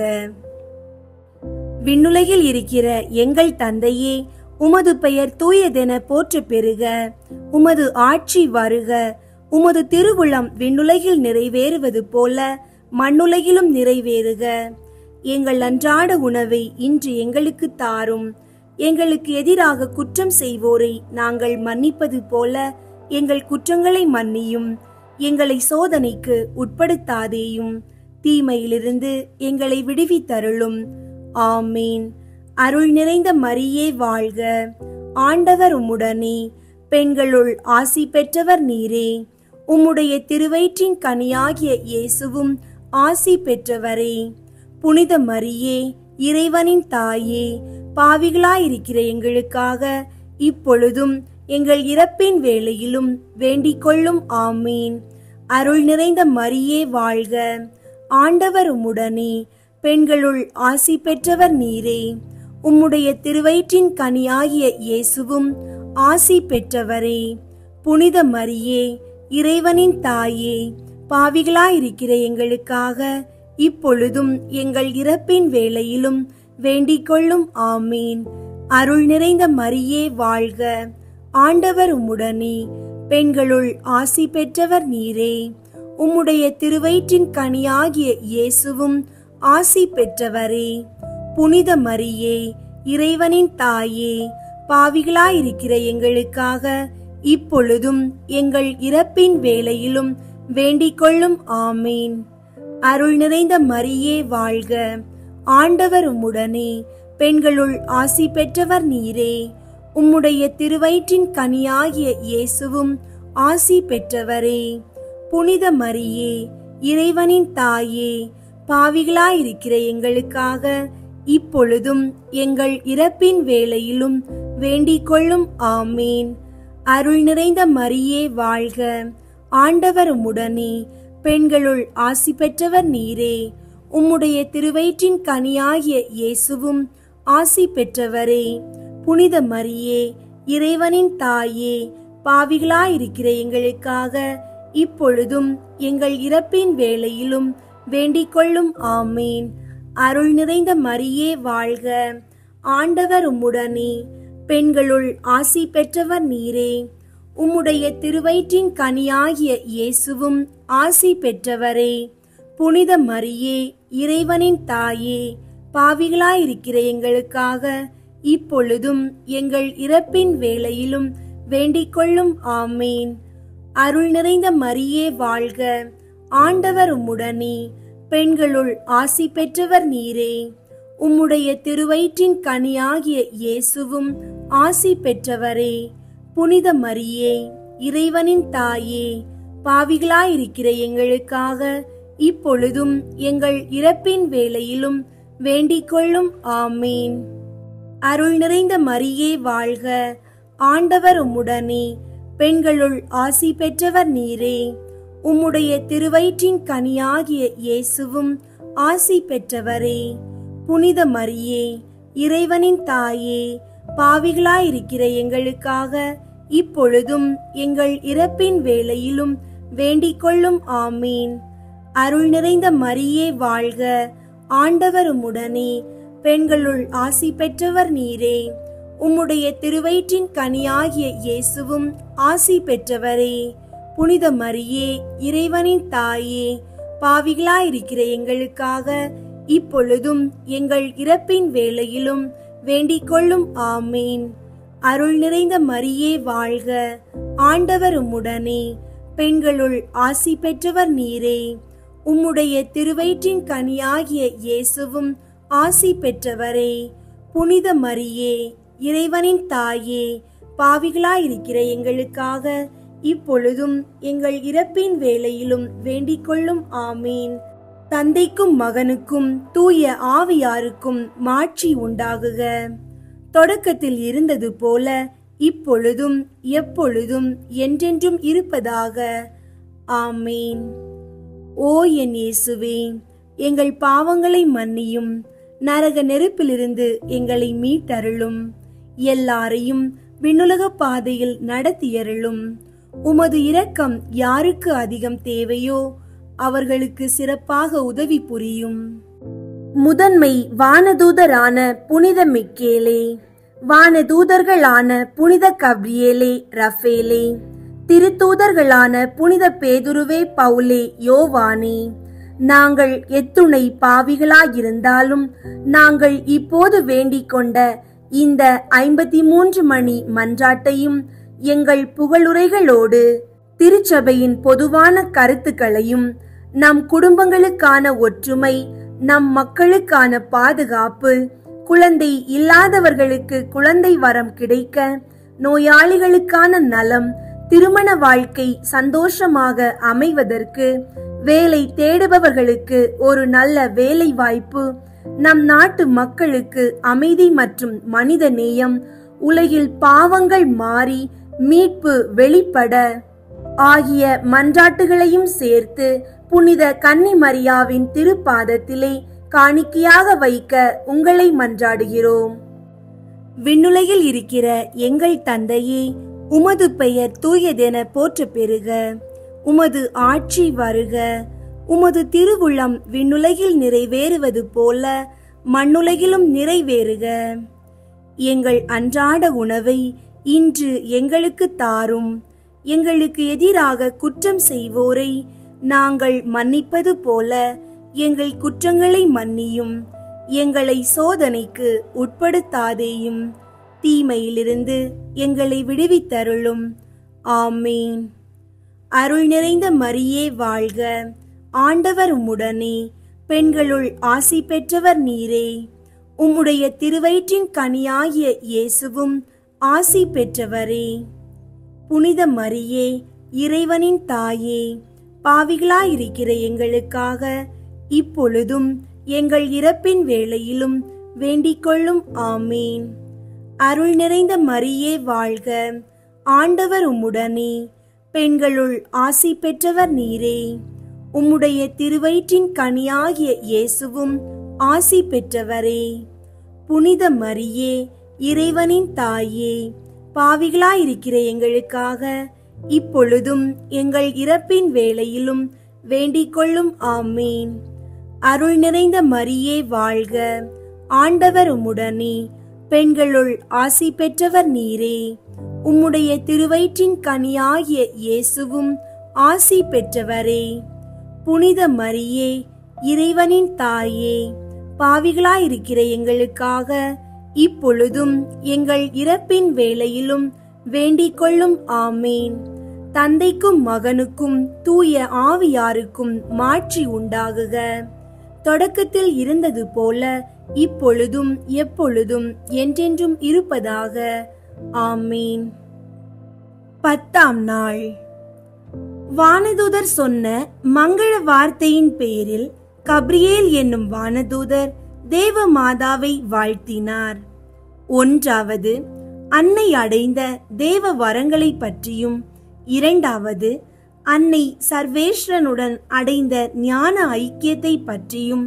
விண்ணுலகில் இருக்கிற எங்கள் தந்தையே, உமது பெயர் தூயதென போற்ற பெறுக. உமது ஆட்சி வருக. உமது திருவுளம் விண்ணுலகில் நிறைவேறுவது போல மண்ணுலகிலும் நிறைவேறுக. எங்கள் அன்றாட உணவை இன்று எங்களுக்கு தாரும். எங்களுக்கு எதிராக குற்றம் செய்வோரை நாங்கள் மன்னிப்பது போல எங்கள் குற்றங்களை மன்னியும். எங்களை சோதனைக்கு உட்படுத்தாதேயும், தீமையிலிருந்து எங்களை விடுவித்தருளும். ஆமீன். அருள் நிறைந்த மரியே வாழ்க. ஆண்டவர் உம்முடனே. பெண்களுள் ஆசி பெற்றவர் நீரே. உம்முடைய திருவயிற்றின் கனியாகிய இயேசுவும் ஆசி பெற்றவரே. புனித மரியே, இறைவனின் தாயே, பாவிகளாயிருக்கிற எங்களுக்காக இப்பொழுதும் எங்கள் இறப்பின் வேளையிலும் வேண்டிக் கொள்ளும். ஆமீன். அருள் நிறைந்த மரியே வாழ்க. ஆண்டவர் உம்முடனே. பெண்களுள் ஆசி பெற்றவர் நீரே. உம்முடைய திருவயிற்றின் கனியாகிய இயேசுவும் ஆசி பெற்றவரே. புனித மரியே, இறைவனின் தாயே, பாவிகளாயிருக்கிற எங்களுக்காக இப்பொழுதும் எங்கள் இறப்பின் வேளையிலும் வேண்டிக் கொள்ளும். ஆமீன். அருள் நிறைந்த மரியே வாழ்க. ஆண்டவர் உம்முடனே. பெண்களுள் ஆசி பெற்றவர் நீரே. உம்முடைய திருவயிற்றின் கனியாகிய இயேசுவும் ஆசி பெற்றவரே. புனித மரியே, இறைவனின் தாயே, பாவிகளாயிருக்கிற எங்களுக்காக இப்பொழுதும் எங்கள் இறப்பின் வேளையிலும் வேண்டிக் கொள்ளும். ஆமீன். அருள் நிறைந்த மரியே வாழ்க. ஆண்டவர் உம்முடனே. பெண்களுள் ஆசி பெற்றவர் நீரே. உம்முடைய திருவயிற்றின் கனியாகிய இயேசுவும் ஆசி பெற்றவரே. புனித மரியே, இறைவனின் தாயே, பாவிகளாயிருக்கிற எங்களுக்காக இப்பொழுதும் எங்கள் இறப்பின் வேளையிலும் வேண்டிக் கொள்ளும். ஆமீன். அருள் நிறைந்த மரியே வாழ்க. ஆண்டவர் உம்முடனே. பெண்களுள் ஆசி பெற்றவர் நீரே. உம்முடைய திருவயிற்றின் கனியாகிய இயேசுவும் ஆசி பெற்றவரே. புனித மரியே, இறைவனின் தாயே, பாவிகளாயிருக்கிற எங்களுக்காக இப்பொழுதும் எங்கள் இறப்பின் வேளையிலும் வேண்டிக் கொள்ளும். ஆமீன். அருள் நிறைந்த மரியே வாழ்க, ஆண்டவர் உம்முடனே, பெண்களுள் ஆசி பெற்றவர் நீரே. உம்முடைய திருவயிற்றின் கனியாகிய இயேசுவும் ஆசி பெற்றவரே. புனித மரியே, இறைவனின் தாயே, பாவிகளாயிருக்கிற எங்களுக்காக இப்பொழுதும் எங்கள் இறப்பின் வேளையிலும் வேண்டிக் கொள்ளும். ஆமீன். அருள் நிறைந்த மரியே வாழ்க, ஆண்டவர் உம்முடனே, பெண்களுள் ஆசி பெற்றவர் நீரே. உம்முடைய திருவயிற்றின் கனியாகிய இயேசுவும் ஆசி பெற்றவரே. புனித மரியே, இறைவனின் தாயே, பாவிகளாயிருக்கிற எங்களுக்காக இப்பொழுதும் எங்கள் இறப்பின் வேளையிலும் வேண்டிக் கொள்ளும். ஆமீன். அருள் நிறைந்த மரியே வாழ்க, ஆண்டவர் உம்முடனே, பெண்களுள் ஆசி பெற்றவர் நீரே. உம்முடைய திருவயிற்றின் கனியாகிய இயேசுவும் ஆசி பெற்றவரே. புனித மரியே, இறைவனின் தாயே, பாவிகளாயிருக்கிற எங்களுக்காக இப்பொழுதும் எங்கள் இறப்பின் வேளையிலும் வேண்டிக் கொள்ளும். ஆமீன். அருள் நிறைந்த மரியே வாழ்க, ஆண்டவர் உம்முடனே, பெண்களுள் ஆசி பெற்றவர் நீரே. உம்முடைய திருவயிற்றின் கனியாகிய இயேசுவும் ஆசி பெற்றவரே. புனித மரியே, இறைவனின் தாயே, பாவிகளாயிருக்கிற எங்களுக்காக இப்பொழுதும் எங்கள் இறப்பின் வேளையிலும் வேண்டிக் கொள்ளும். ஆமீன். அருள் நிறைந்த மரியே வாழ்க, ஆண்டவர் உம்முடனே, பெண்களுள் ஆசி பெற்றவர் நீரே. உம்முடைய திருவயிற்றின் கனியாகிய இயேசுவும் ஆசி பெற்றவரே. புனித மரியே, இறைவனின் தாயே, பாவிகளாயிருக்கிற எங்களுக்காக இப்பொழுதும் எங்கள் இறப்பின் வேளையிலும் வேண்டிக் கொள்ளும். ஆமீன். தந்தைக்கும் மகனுக்கும் தூய ஆவியாருக்கும் மாட்சி உண்டாகுக. தொடக்கத்தில் இருந்தது போல இப்பொழுதும் எப்பொழுதும் என்றென்றும் இருப்பதாக. ஆமீன். ஓ என் இயேசுவே, எங்கள் பாவங்களை மன்னியும், நரக நெருப்பிலிருந்து எங்களை மீட்டருளும், எல்லாரையும் விண்ணுலக பாதையில் நடத்தியருளும். உமது இரக்கம் யாருக்கு அதிகம் தேவையோ அவர்களுக்கு சிறப்பாக உதவி புரியும். முதன்மை வானதூதரான புனித மிக்கேலே, வானதூதர்களான புனித கப்ரியேலே, ரஃபேலே, திருத்தூதர்களான புனித பேதுருவே, பவுலே, யோவானே, நாங்கள் எத்துணை பாவிகளாயிருந்தாலும் நாங்கள் இப்போது வேண்டிக் கொண்ட இந்த 53 மணி மன்றாட்டையும் எங்கள் புகழுரைகளோடு திருச்சபையின் பொதுவான கருத்துக்களையும் நம் குடும்பங்களுக்கான ஒற்றுமை, நம் மக்களுக்கான பாதுகாப்பு, குழந்தை இல்லாதவர்களுக்கு குழந்தை வரம் கிடைக்க, நோயாளிகளுக்கான நலம், திருமண வாழ்க்கை சந்தோஷமாக அமைவதற்கு, வேலை தேடுபவர்களுக்கு ஒரு நல்ல வேலை வாய்ப்பு, நம் நாட்டு மக்களுக்கு அமைதி மற்றும் மனித நேயம், உலகில் பாவங்கள் மாறி மீட்பு வெளிப்பட ஆகிய மன்றாட்டுகளையும் சேர்த்து புனித கன்னி மரியாவின் திருப்பாதத்திலே காணிக்கையாக வைக்க உங்களை மன்றாடுகிறோம். விண்ணுலகில் இருக்கிற எங்கள் தந்தையே, உமது பெயர் தூயதென போற்ற பெறுக. உமது ஆட்சி வருக. உமது திருவுளம் விண்ணுலகில் நிறைவேறுவது போல மண்ணுலகிலும் நிறைவேறுக. எங்கள் அன்றாட உணவை இன்று எங்களுக்கு தாரும். எங்களுக்கு எதிராக குற்றம் செய்வோரை நாங்கள் மன்னிப்பது போல எங்கள் குற்றங்களை மன்னியும். எங்களை சோதனைக்கு உட்படுத்தாதேயும், தீமையிலிருந்து எங்களை விடுவித்தருளும். ஆமீன். அருள் நிறைந்த மரியே வாழ்க, ஆண்டவர் உம்முடனே, பெண்களுள் ஆசி பெற்றவர் நீரே. உம்முடைய திருவயிற்றின் கனியாகிய இயேசுவும் ஆசி பெற்றவரே. புனித மரியே, இறைவனின் தாயே, பாவிகளாயிருக்கிற எங்களுக்காக இப்பொழுதும் எங்கள் இறப்பின் வேளையிலும் வேண்டிக் கொள்ளும். ஆமீன். அருள் நிறைந்த மரியே வாழ்க, ஆண்டவர் உம்முடனே, பெண்களுள் ஆசி பெற்றவர் நீரே. உம்முடைய திருவயிற்றின் கனியாகிய இயேசுவும் ஆசி பெற்றவரே. புனித மரியே, இறைவனின் தாயே, பாவிகளாயிருக்கிற எங்களுக்காக இப்பொழுதும் எங்கள் இறப்பின் வேளையிலும் வேண்டிக் கொள்ளும் ஆமீன். அருள் நிறைந்த மரியே வாழ்க, ஆண்டவர் உம்முடனே, பெண்களுள் ஆசி பெற்றவர் நீரே. உம்முடைய திருவயிற்றின் கனியாகிய இயேசுவும் ஆசி பெற்றவரே. புனித மரியே, இறைவனின் தாயே, பாவிகளாயிருக்கிற எங்களுக்காக இப்பொழுதும் எங்கள் இறப்பின் வேளையிலும் வேண்டிக் கொள்ளும் ஆமீன். தந்தைக்கும் மகனுக்கும் தூய ஆவியாருக்கும் மாட்சி உண்டாகுக. தொடக்கத்தில் இருந்தது போல இப்பொழுதும் எப்பொழுதும் என்றென்றும் இருப்பதாக. ஆமீன். 10ஆம் நாள். வானதூதர் சொன்ன மங்கள வார்த்தையின் பேரில் கப்ரியேல் என்னும் வானதூதர் தேவ மாதாவை வாழ்த்தினார். 1வது, அன்னை அடைந்த தேவ வரங்களை பற்றியும், 2வது, அன்னை சர்வேஸ்வரனுடன் அடைந்த ஞான ஐக்கியத்தை பற்றியும்,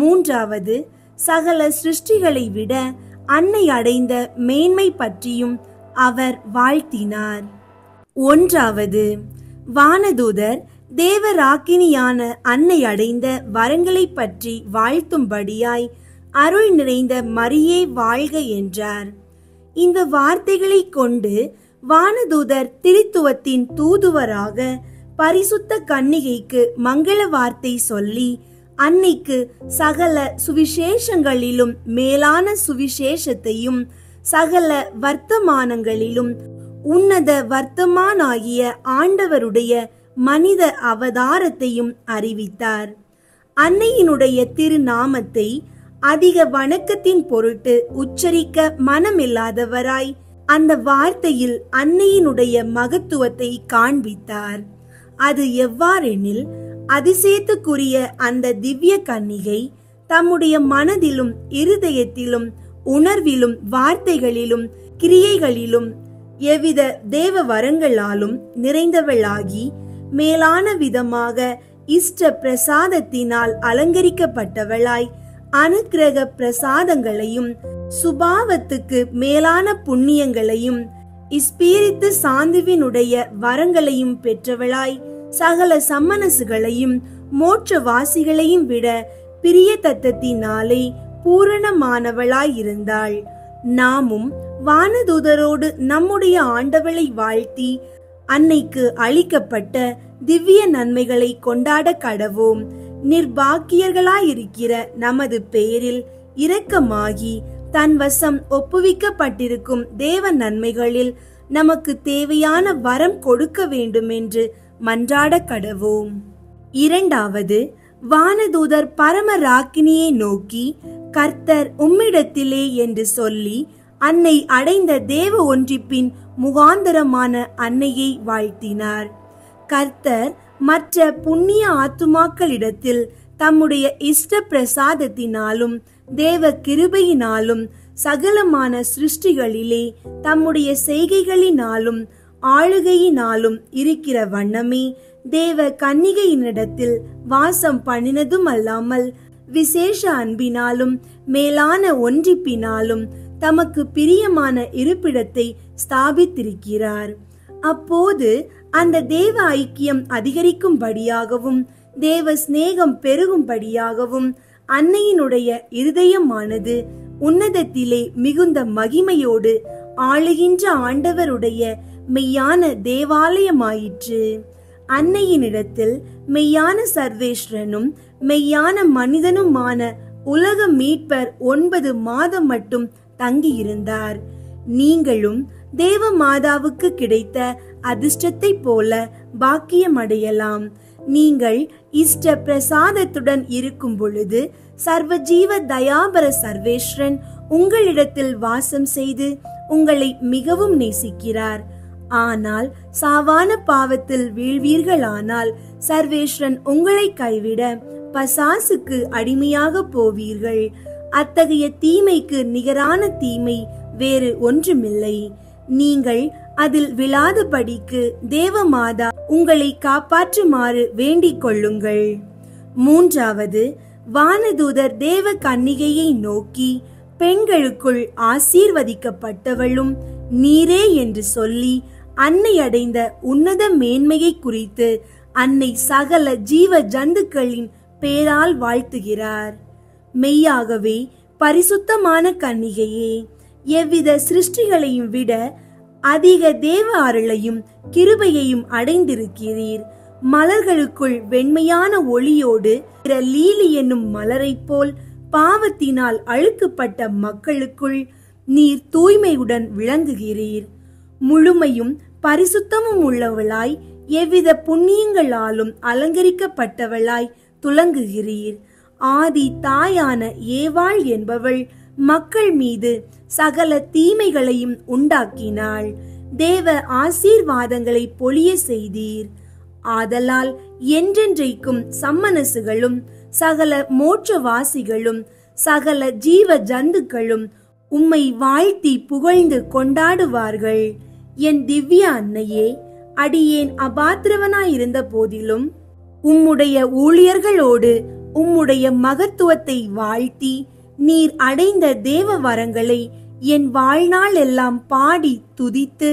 3வது, சகல சிருஷ்டிகளை விட அன்னை அடைந்த மேன்மை பற்றியும் அவர் வாழ்த்தினார். 1வது, வானதூதர் தேவராக்கினியான அன்னை அடைந்த வரங்களை பற்றி வாழ்த்தும்படியாய் அருள் நிறைந்த மரியே வாழ்க என்றார். இந்த வார்த்தைகளை கொண்டு வானதூதர் திரித்துவத்தின் தூதுவராக பரிசுத்த கன்னிகைக்கு மங்கள வார்த்தை சொல்லி அன்னைக்கு சகல சுவிசேஷங்களிலும் மேலான சுவிசேஷத்தையும் சகல வர்த்தமானங்களிலும் உன்னத வர்த்தமானாகிய ஆண்டவருடைய மனித அவதாரத்தையும் அறிவித்தார். அன்னையினுடைய திருநாமத்தை அதிக வணக்கத்தின் பொருட்டு உச்சரிக்க மனமில்லாதவராய் அந்த வார்த்தையில் அன்னையினுடைய மகத்துவத்தை காண்பித்தார். அது எவ்வாறெனில், அதிசயத்துக்குரிய அந்த திவ்ய கன்னிகை தம்முடைய மனதிலும் இருதயத்திலும் உணர்விலும் வார்த்தைகளிலும் கிரியைகளிலும் எவ்வித தேவ வரங்களாலும் நிறைந்தவளாகி மேலான விதமாக இஷ்ட பிரசாதத்தினால் அலங்கரிக்கப்பட்டவளாய் அனுக்கிரக பிரசாதங்களையும் சுபாவத்துக்கு மேலான புண்ணியங்களையும் இஸ்பீரித்து சாந்துவினுடைய வரங்களையும் பெற்றவளாய் சகல சம்மனசுகளையும் மோட்சவாசிகளையும் விட பிரிய தத்தத்தினாலே பூரணமானவளாயிருந்தாள். நாமும் வானதூதரோடு நம்முடைய ஆண்டவளை வாழ்த்தி அன்னைக்கு அளிக்கப்பட்ட திவ்ய நன்மைகளை கொண்டாட கடவோம். நிர்பாக்கியர்களாயிருக்கிற நமது பெயரில் இரக்கமாகி தன் வசம் ஒப்புவிக்கப்பட்டிருக்கும் தேவ நன்மைகளில் நமக்கு தேவையான வரம் கொடுக்க வேண்டும் என்று மன்றாட கடவோம். 2வது, வானதூதர் பரமராக்கினியை நோக்கி, கர்த்தர் உம்மிடத்திலே என்று சொல்லி அன்னை அடைந்த தேவ ஒன்றிப்பின் முகாந்தரமான அன்னையை வாழ்த்தினார். கர்த்தர் மற்ற புண்ணிய ஆத்துமாக்களிடத்தில் தம்முடைய இஷ்ட பிரசாதத்தினாலும் தேவ கிருபையினாலும் சகலமான சிருஷ்டிகளிலே தம்முடைய செய்கைகளினாலும் ஆளுகையினாலும் இருக்கிற வண்ணமே தேவ கன்னிகையினிடத்தில் வாசம் பண்ணினதும் அல்லாமல் விசேஷ அன்பினாலும் மேலான ஒன்றிப்பினாலும் தமக்கு பிரியமான இருப்பிடத்தை ஸ்தாபித்திருக்கிறார். அப்போது அந்த தேவ ஐக்கியம் அதிகரிக்கும்படியாகவும் தேவ சிநேகம் பெருகும்படியாகவும் அன்னையினுடைய இருதயமானது உன்னதத்திலே மிகுந்த மகிமையோடு ஆளுகின்ற ஆண்டவருடைய மெய்யான தேவாலயமாயிற்று. அன்னையினிடத்தில் மெய்யான சர்வேஸ்வரனும் மெய்யான மனிதனுமான உலக மீட்பர் 9 மாதம் மட்டும் தங்கியிருந்தார். நீங்களும் தேவ மாதாவுக்கு கிடைத்த அதிர்ஷ்டத்தை போல பாக்கியம் அடையலாம். நீங்கள் இஷ்ட பிரசாதத்துடன் இருக்கும் பொழுது சர்வஜீவ தயாபர சர்வேஸ்வரன் உங்களிடத்தில் வாசம் செய்து உங்களை மிகவும் நேசிக்கிறார். ஆனால் சாவான பாவத்தில் வீழ்வீர்களானால் சர்வேஸ்வரன் உங்களை கைவிட பசாசுக்கு அடிமையாக போவீர்கள். அத்தகைய தீமைக்கு நிகரான தீமை வேறு ஒன்றுமில்லை. நீங்கள் அதில் விழாதபடிக்கு தேவமாதா உங்களை காப்பாற்றுமாறு வேண்டிக் கொள்ளுங்கள். 3வது, வானதூதர் தேவ கன்னிகையை நோக்கி, பெண்களுக்குள் ஆசீர்வதிக்கப்பட்டவளும் நீரே என்று சொல்லி அன்னை அடைந்த உன்னத மேன்மையை குறித்து அன்னை சகல ஜீவ ஜந்துக்களின் பேரால் வாழ்த்துகிறார். மெய்யாகவே பரிசுத்தமான கன்னிகையே, எவ்வித சிருஷ்டிகளையும் விட அதிக தேவ அருளையும் கிருபையையும் அடைந்திருக்கிறீர். மலர்களுக்குள் வெண்மையான ஒளியோடு லீலி என்னும் மலரை போல் பாவத்தினால் அழுக்கப்பட்ட மக்களுக்குள் நீர் தூய்மையுடன் விளங்குகிறீர். முழுமையும் பரிசுத்தமும் உள்ளவளாய் எவ்வித புண்ணியங்களாலும் அலங்கரிக்கப்பட்டவளாய் துலங்குகிறீர். ஆதி தாயான ஏவாள் என்பவள் மக்கள் மீது சகல தீமைகளையும் உண்டாக்கினாள். தேவ ஆசீர்வாதங்களை பொழிய செய்தீர். ஆதலால் என்றென்றைக்கும் சம்மனசுகளும் சகல மோட்சவாசிகளும் சகல ஜீவ ஜந்துக்களும் உம்மை வாழ்த்தி புகழ்ந்து கொண்டாடுவார்கள். என் திவ்ய அன்னையே, அடியேன் அபாத்திரவனாயிருந்த போதிலும் உம்முடைய ஊழியர்களோடு உம்முடைய மகத்துவத்தை வாழ்த்தி நீர் அடைந்த தேவ வரங்களை என் வாழ்நாள் எல்லாம் பாடி துதித்து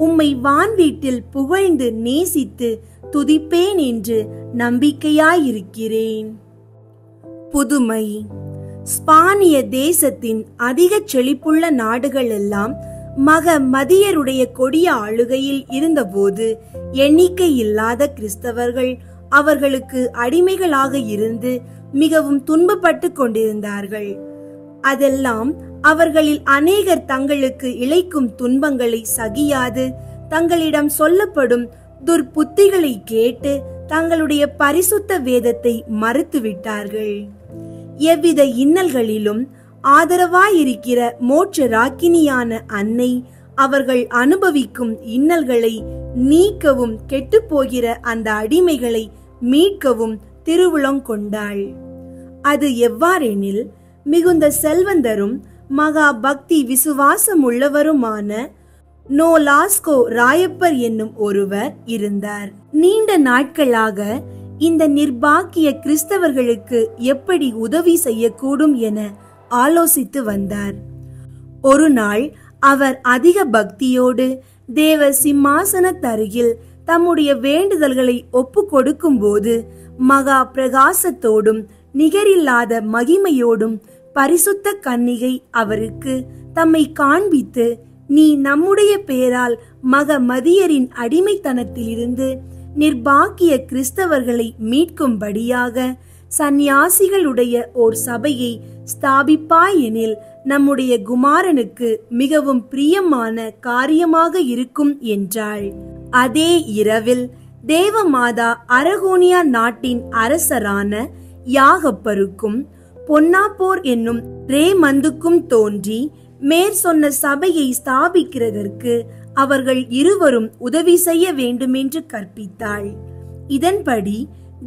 உம்மை வான்வீட்டில் புகழ்ந்து நேசித்து துதிப்பேன் என்று நம்பிக்கையாயிருக்கிறேன். புதுமை. ஸ்பானிய தேசத்தின் அதிக செழிப்புள்ள நாடுகள் எல்லாம் மக மதியருடைய கொடிய ஆளுகையில் இருந்தபோது எண்ணிக்கை இல்லாத கிறிஸ்தவர்கள் அவர்களுக்கு அடிமைகளாக இருந்து மிகவும் துன்பப்பட்டு கொண்டிருந்தார்கள். அதெல்லாம் அவர்களில் அநேகர் தங்களுக்கு இழைக்கும் துன்பங்களை சகியாது தங்களிடம் சொல்லப்படும் துர்புத்திகளை கேட்டு தங்களுடைய பரிசுத்த வேதத்தை மறுத்துவிட்டார்கள். எவ்வித இன்னல்களிலும் ஆதரவாயிருக்கிற மோட்ச ராக்கினியான அன்னை அவர்கள் அனுபவிக்கும் இன்னல்களை நீக்கவும் கெட்டுப்போகிற அந்த அடிமைகளை மீட்கவும் திருவுளம் கொண்டாள். அது எவ்வாறெனில், மிகுந்த செல்வந்தரும் மகா பக்தி விசுவாசம் உள்ளவருமான நோலாஸ்கோ ராயப்பர் என்னும் ஒருவர் இருந்தார். நீண்ட நாட்களாக இந்த நிர்பாக்கிய கிறிஸ்தவர்களுக்கு எப்படி உதவி செய்யக்கூடும் என ஆலோசித்து வந்தார். ஒரு நாள் அவர் அதிக பக்தியோடு தேவ சிம்மாசனத்தருகில் தம்முடைய வேண்டுதல்களை ஒப்பு கொடுக்கும் போது மகா பிரகாசத்தோடும் நிகரில்லாத மகிமையோடும் பரிசுத்த கன்னிகை அவருக்கு தம்மை காண்பித்து, நீ நம்முடைய பேரால் மக மதியரின் அடிமைத்தனத்திலிருந்து நிர்பாக்கிய கிறிஸ்தவர்களை மீட்கும்படியாக சந்நியாசிகளுடைய ஓர் சபையை ஸ்தாபிப்பாயெனில் நம்முடைய குமாரனுக்கு மிகவும் பிரியமான காரியமாக இருக்கும் என்றாள். அதே இரவில் தேவமாதா அரகோனியா நாட்டின் அரசரான யாகப்பருக்கும் பொன்னாப்போர் என்னும் ரேமந்துக்கும் தோன்றி மேற் சொன்ன சபையை ஸ்தாபிக்கிறதற்கு அவர்கள் இருவரும் உதவி செய்ய வேண்டுமென்று கற்பித்தாள். இதன்படி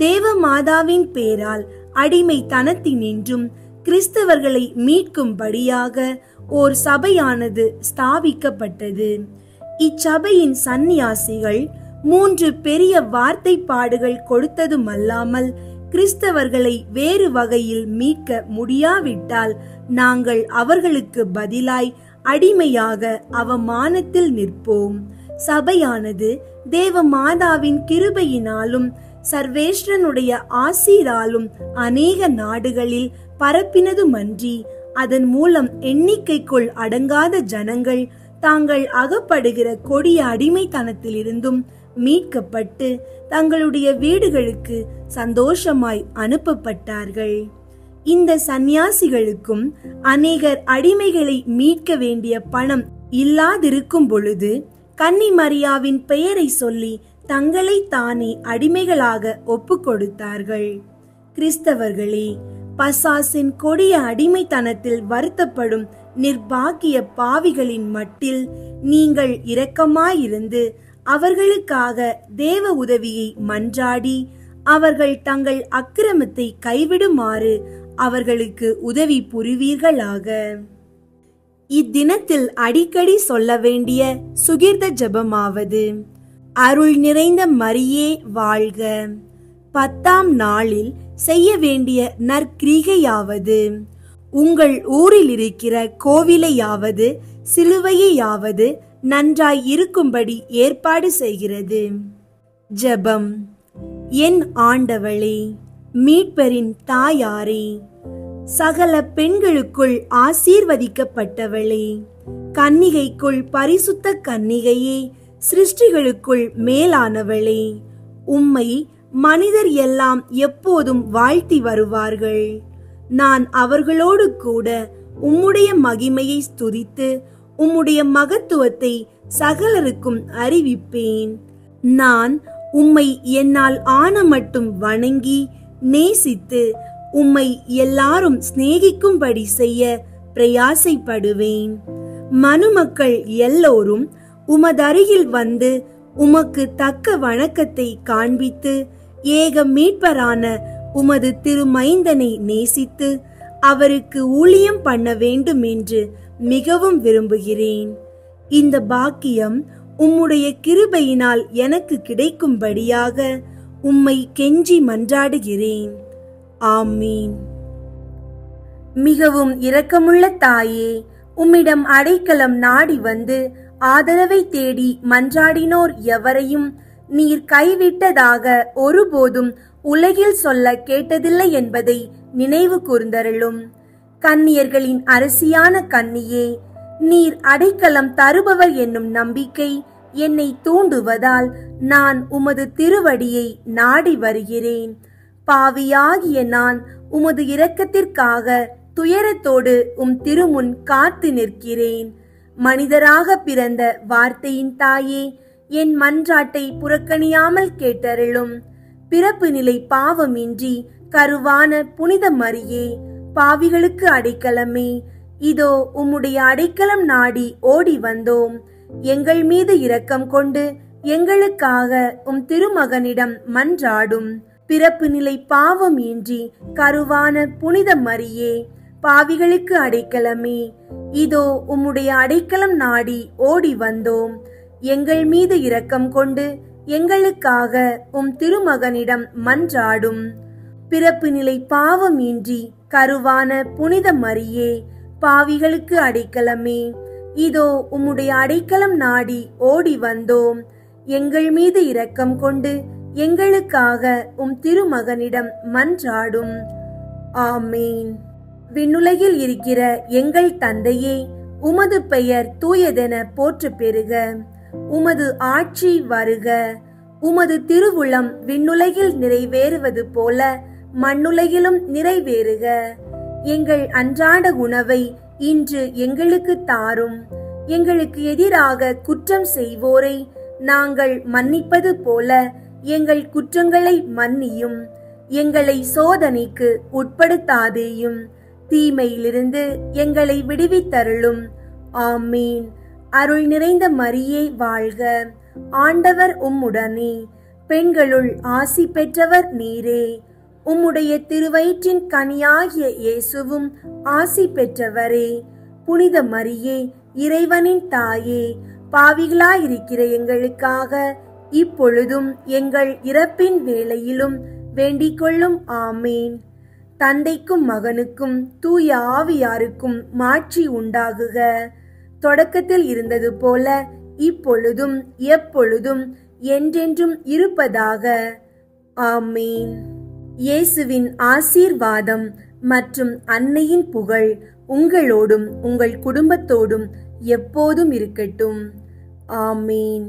தேவமாதாவின் பேரால் அடிமைத்தனத்தினின்றும் கிறிஸ்தவர்களை மீட்கும்படியாக ஓர் சபையானது ஸ்தாபிக்கப்பட்டது. இச்சபையின் சந்நியாசிகள் 3 பெரிய வார்த்தைப்பாடுகள் கொடுத்ததுமல்லாமல் கிறிஸ்தவர்களை வேறு வகையில் மீட்க முடியாவிட்டால் நாங்கள் அவர்களுக்கு பதிலாய் அடிமையாக அவமானத்தில் நிற்போம். சபையானது தேவமாதாவின் கிருபையினாலும் சர்வேஸ்வரனுடைய ஆசீராலும் அநேக நாடுகளில் பரப்பினதுமன்றி அதன் மூலம் எண்ணிக்கைக்குள் அடங்காத ஜனங்கள் தாங்கள் அகப்படுகிற கொடிய அடிமைத்தனத்திலிருந்தும் மீட்கப்பட்டு தங்களுடைய வீடுகளுக்கு சந்தோஷமாய் அனுப்பப்பட்டார்கள். இந்த சந்நியாசிகளுக்கும் அநேகர் அடிமைகளை மீட்க வேண்டிய பணம் இல்லாதிருக்கும் பொழுது கன்னி மரியாவின் பெயரை சொல்லி தங்களை தானே அடிமைகளாக ஒப்பு கொடுத்தார்கள். கிறிஸ்தவர்களே, பசாசின் கொடிய அடிமைத்தனத்தில் வருத்தப்படும் நிர்பாக்கிய பாவிகளின் மட்டில் நீங்கள் இரக்கமாயிருந்து அவர்களுக்காக தேவ உதவியை மன்றாடி அவர்கள் தங்கள் அக்கிரமத்தை கைவிடுமாறு அவர்களுக்கு உதவி புரிவீர்களாக. இத்தினத்தில் அடிக்கடி சொல்ல வேண்டிய சுகிர்த ஜெபமாவது: அருள் நிறைந்த மரியே வாழ்க. 10ஆம் நாளில் செய்ய வேண்டிய நற்கிரிகையாவது: உங்கள் ஊரில் இருக்கிற கோவிலையாவது சிலுவையாவது நன்றாய் இருக்கும்படி ஏற்பாடு செய்கிறது. ஜெபம். என் ஆண்டவளே, மீட்பரின் தாயாரே, சகல பெண்களுக்குள் ஆசீர்வதிக்கப்பட்டவளே, கன்னிகைக்குள் பரிசுத்த கன்னிகையே, சிருஷ்டிகளுக்குள் மேலானவளே, உம்மை மனிதர் எல்லாம் எப்போதும் வாழ்த்தி வருவார்கள். நான் அவர்களோடு கூட உம்முடைய மகிமையை ஸ்துதித்து உம்முடைய மகத்துவத்தை சகலருக்கும் அறிவிப்பேன். நான் உம்மை என்னால் ஆன மட்டும் வணங்கி நேசித்து உம்மை எல்லாரும் சிநேகிக்கும்படி செய்ய பிரயாசைப்படுவேன். மனுமக்கள் எல்லோரும் உமதருகில் வந்து உமக்கு தக்க வணக்கத்தை காண்பித்து ஏக மீட்பரான உமது திருமைந்தனை நேசித்து அவருக்கு ஊழியம் பண்ண வேண்டும் என்று மிகவும் விரும்புகிறேன். இந்த பாக்கியம் உம்முடைய கிருபையினால் எனக்கு கிடைக்கும்படியாக உம்மை கெஞ்சி மன்றாடுகிறேன். ஆமீன். மிகவும் இரக்கமுள்ள தாயே, உம்மிடம் அடைக்கலம் நாடி வந்து ஆதரவை தேடி மன்றாடினோர் எவரையும் நீர் கைவிட்டதாக ஒருபோதும் உலகில் சொல்ல கேட்டதில்லை என்பதை நினைவு கூர்ந்தருளும். கன்னியர்களின் அரசியான கன்னியே, நீர் அடைக்கலம் தருபவர் என்னும் நம்பிக்கை என்னை தூண்டுவதால் நான் உமது திருவடியை நாடி வருகிறேன். பாவியாகிய நான் உமது இரக்கத்திற்காக துயரத்தோடு திருமுன் காத்து நிற்கிறேன். மனிதராக பிறந்த வார்த்தையின் தாயே, என் மன்றாட்டை புறக்கணியாமல் கேட்டருளும். பிறப்பு நிலை பாவமின்றி கருவான புனித மரியே, பாவிகளுக்கு அடைக்கலமே, இதோ உம்முடைய அடைக்கலம் நாடி ஓடி வந்தோம். எங்கள் மீது இரக்கம் கொண்டு எங்களுக்காக திருமகனிடம் மன்றாடும். பிறப்பு நிலை பாவம் இன்றி கருவான புனித மரியே, பாவிகளுக்கு அடைக்கலமே, இதோ உம்முடைய அடைக்கலம் நாடி ஓடி வந்தோம். எங்கள் மீது இரக்கம் கொண்டு எங்களுக்காக திருமகனிடம் மன்றாடும். பிறப்பு நிலை பாவம் இன்றி கருவான புனித மரியே, பாவிகளுக்கு அடைக்கலமே, இதோ உம்முடைய அடைக்கலம் நாடி ஓடி வந்தோம். எங்கள் மீது இரக்கம் கொண்டு எங்களுக்காக திருமகனிடம் மன்றாடும். ஆமீன். விண்ணுலகில் இருக்கிற எங்கள் தந்தையே, உமது பெயர் தூயதென போற்று பெறுக. உமது ஆட்சி வருக. உமது திருவுளம் விண்ணுலகில் நிறைவேறுவது போல மண்ணுலகிலும் நிறைவேறுக. எங்கள் அன்றாட உணவை இன்று எங்களுக்கு தாரும். எங்களுக்கு எதிராக குற்றம் செய்வோரை நாங்கள் மன்னிப்பது போல எங்கள் குற்றங்களை மன்னியும். எங்களை சோதனைக்கு உட்படுத்தாதேயும், தீமையிலிருந்து எங்களை விடுவித்தருளும். ஆமீன். அருள் நிறைந்த மரியே வாழ்க. ஆண்டவர் உம்முடனே, பெண்களுள் ஆசி பெற்றவர் நீரே. உம்முடைய திருவயிற்றின் கனியாகிய இயேசுவும் ஆசி பெற்றவரே. புனித மரியே, இறைவனின் தாயே, பாவிகளாயிருக்கிற எங்களுக்காக இப்பொழுதும் எங்கள் இறப்பின் வேளையிலும் வேண்டிக் கொள்ளும். ஆமீன். தந்தைக்கும் மகனுக்கும் தூய ஆவியாருக்கும் மாட்சி உண்டாகுக. தொடக்கத்தில் இருந்தது போல இப்பொழுதும் எப்பொழுதும் என்றென்றும் இருப்பதாக. ஆமீன். இயேசுவின் ஆசீர்வாதம் மற்றும் அன்னையின் புகழ் உங்களோடும் உங்கள் குடும்பத்தோடும் எப்போதும் இருக்கட்டும். ஆமீன்.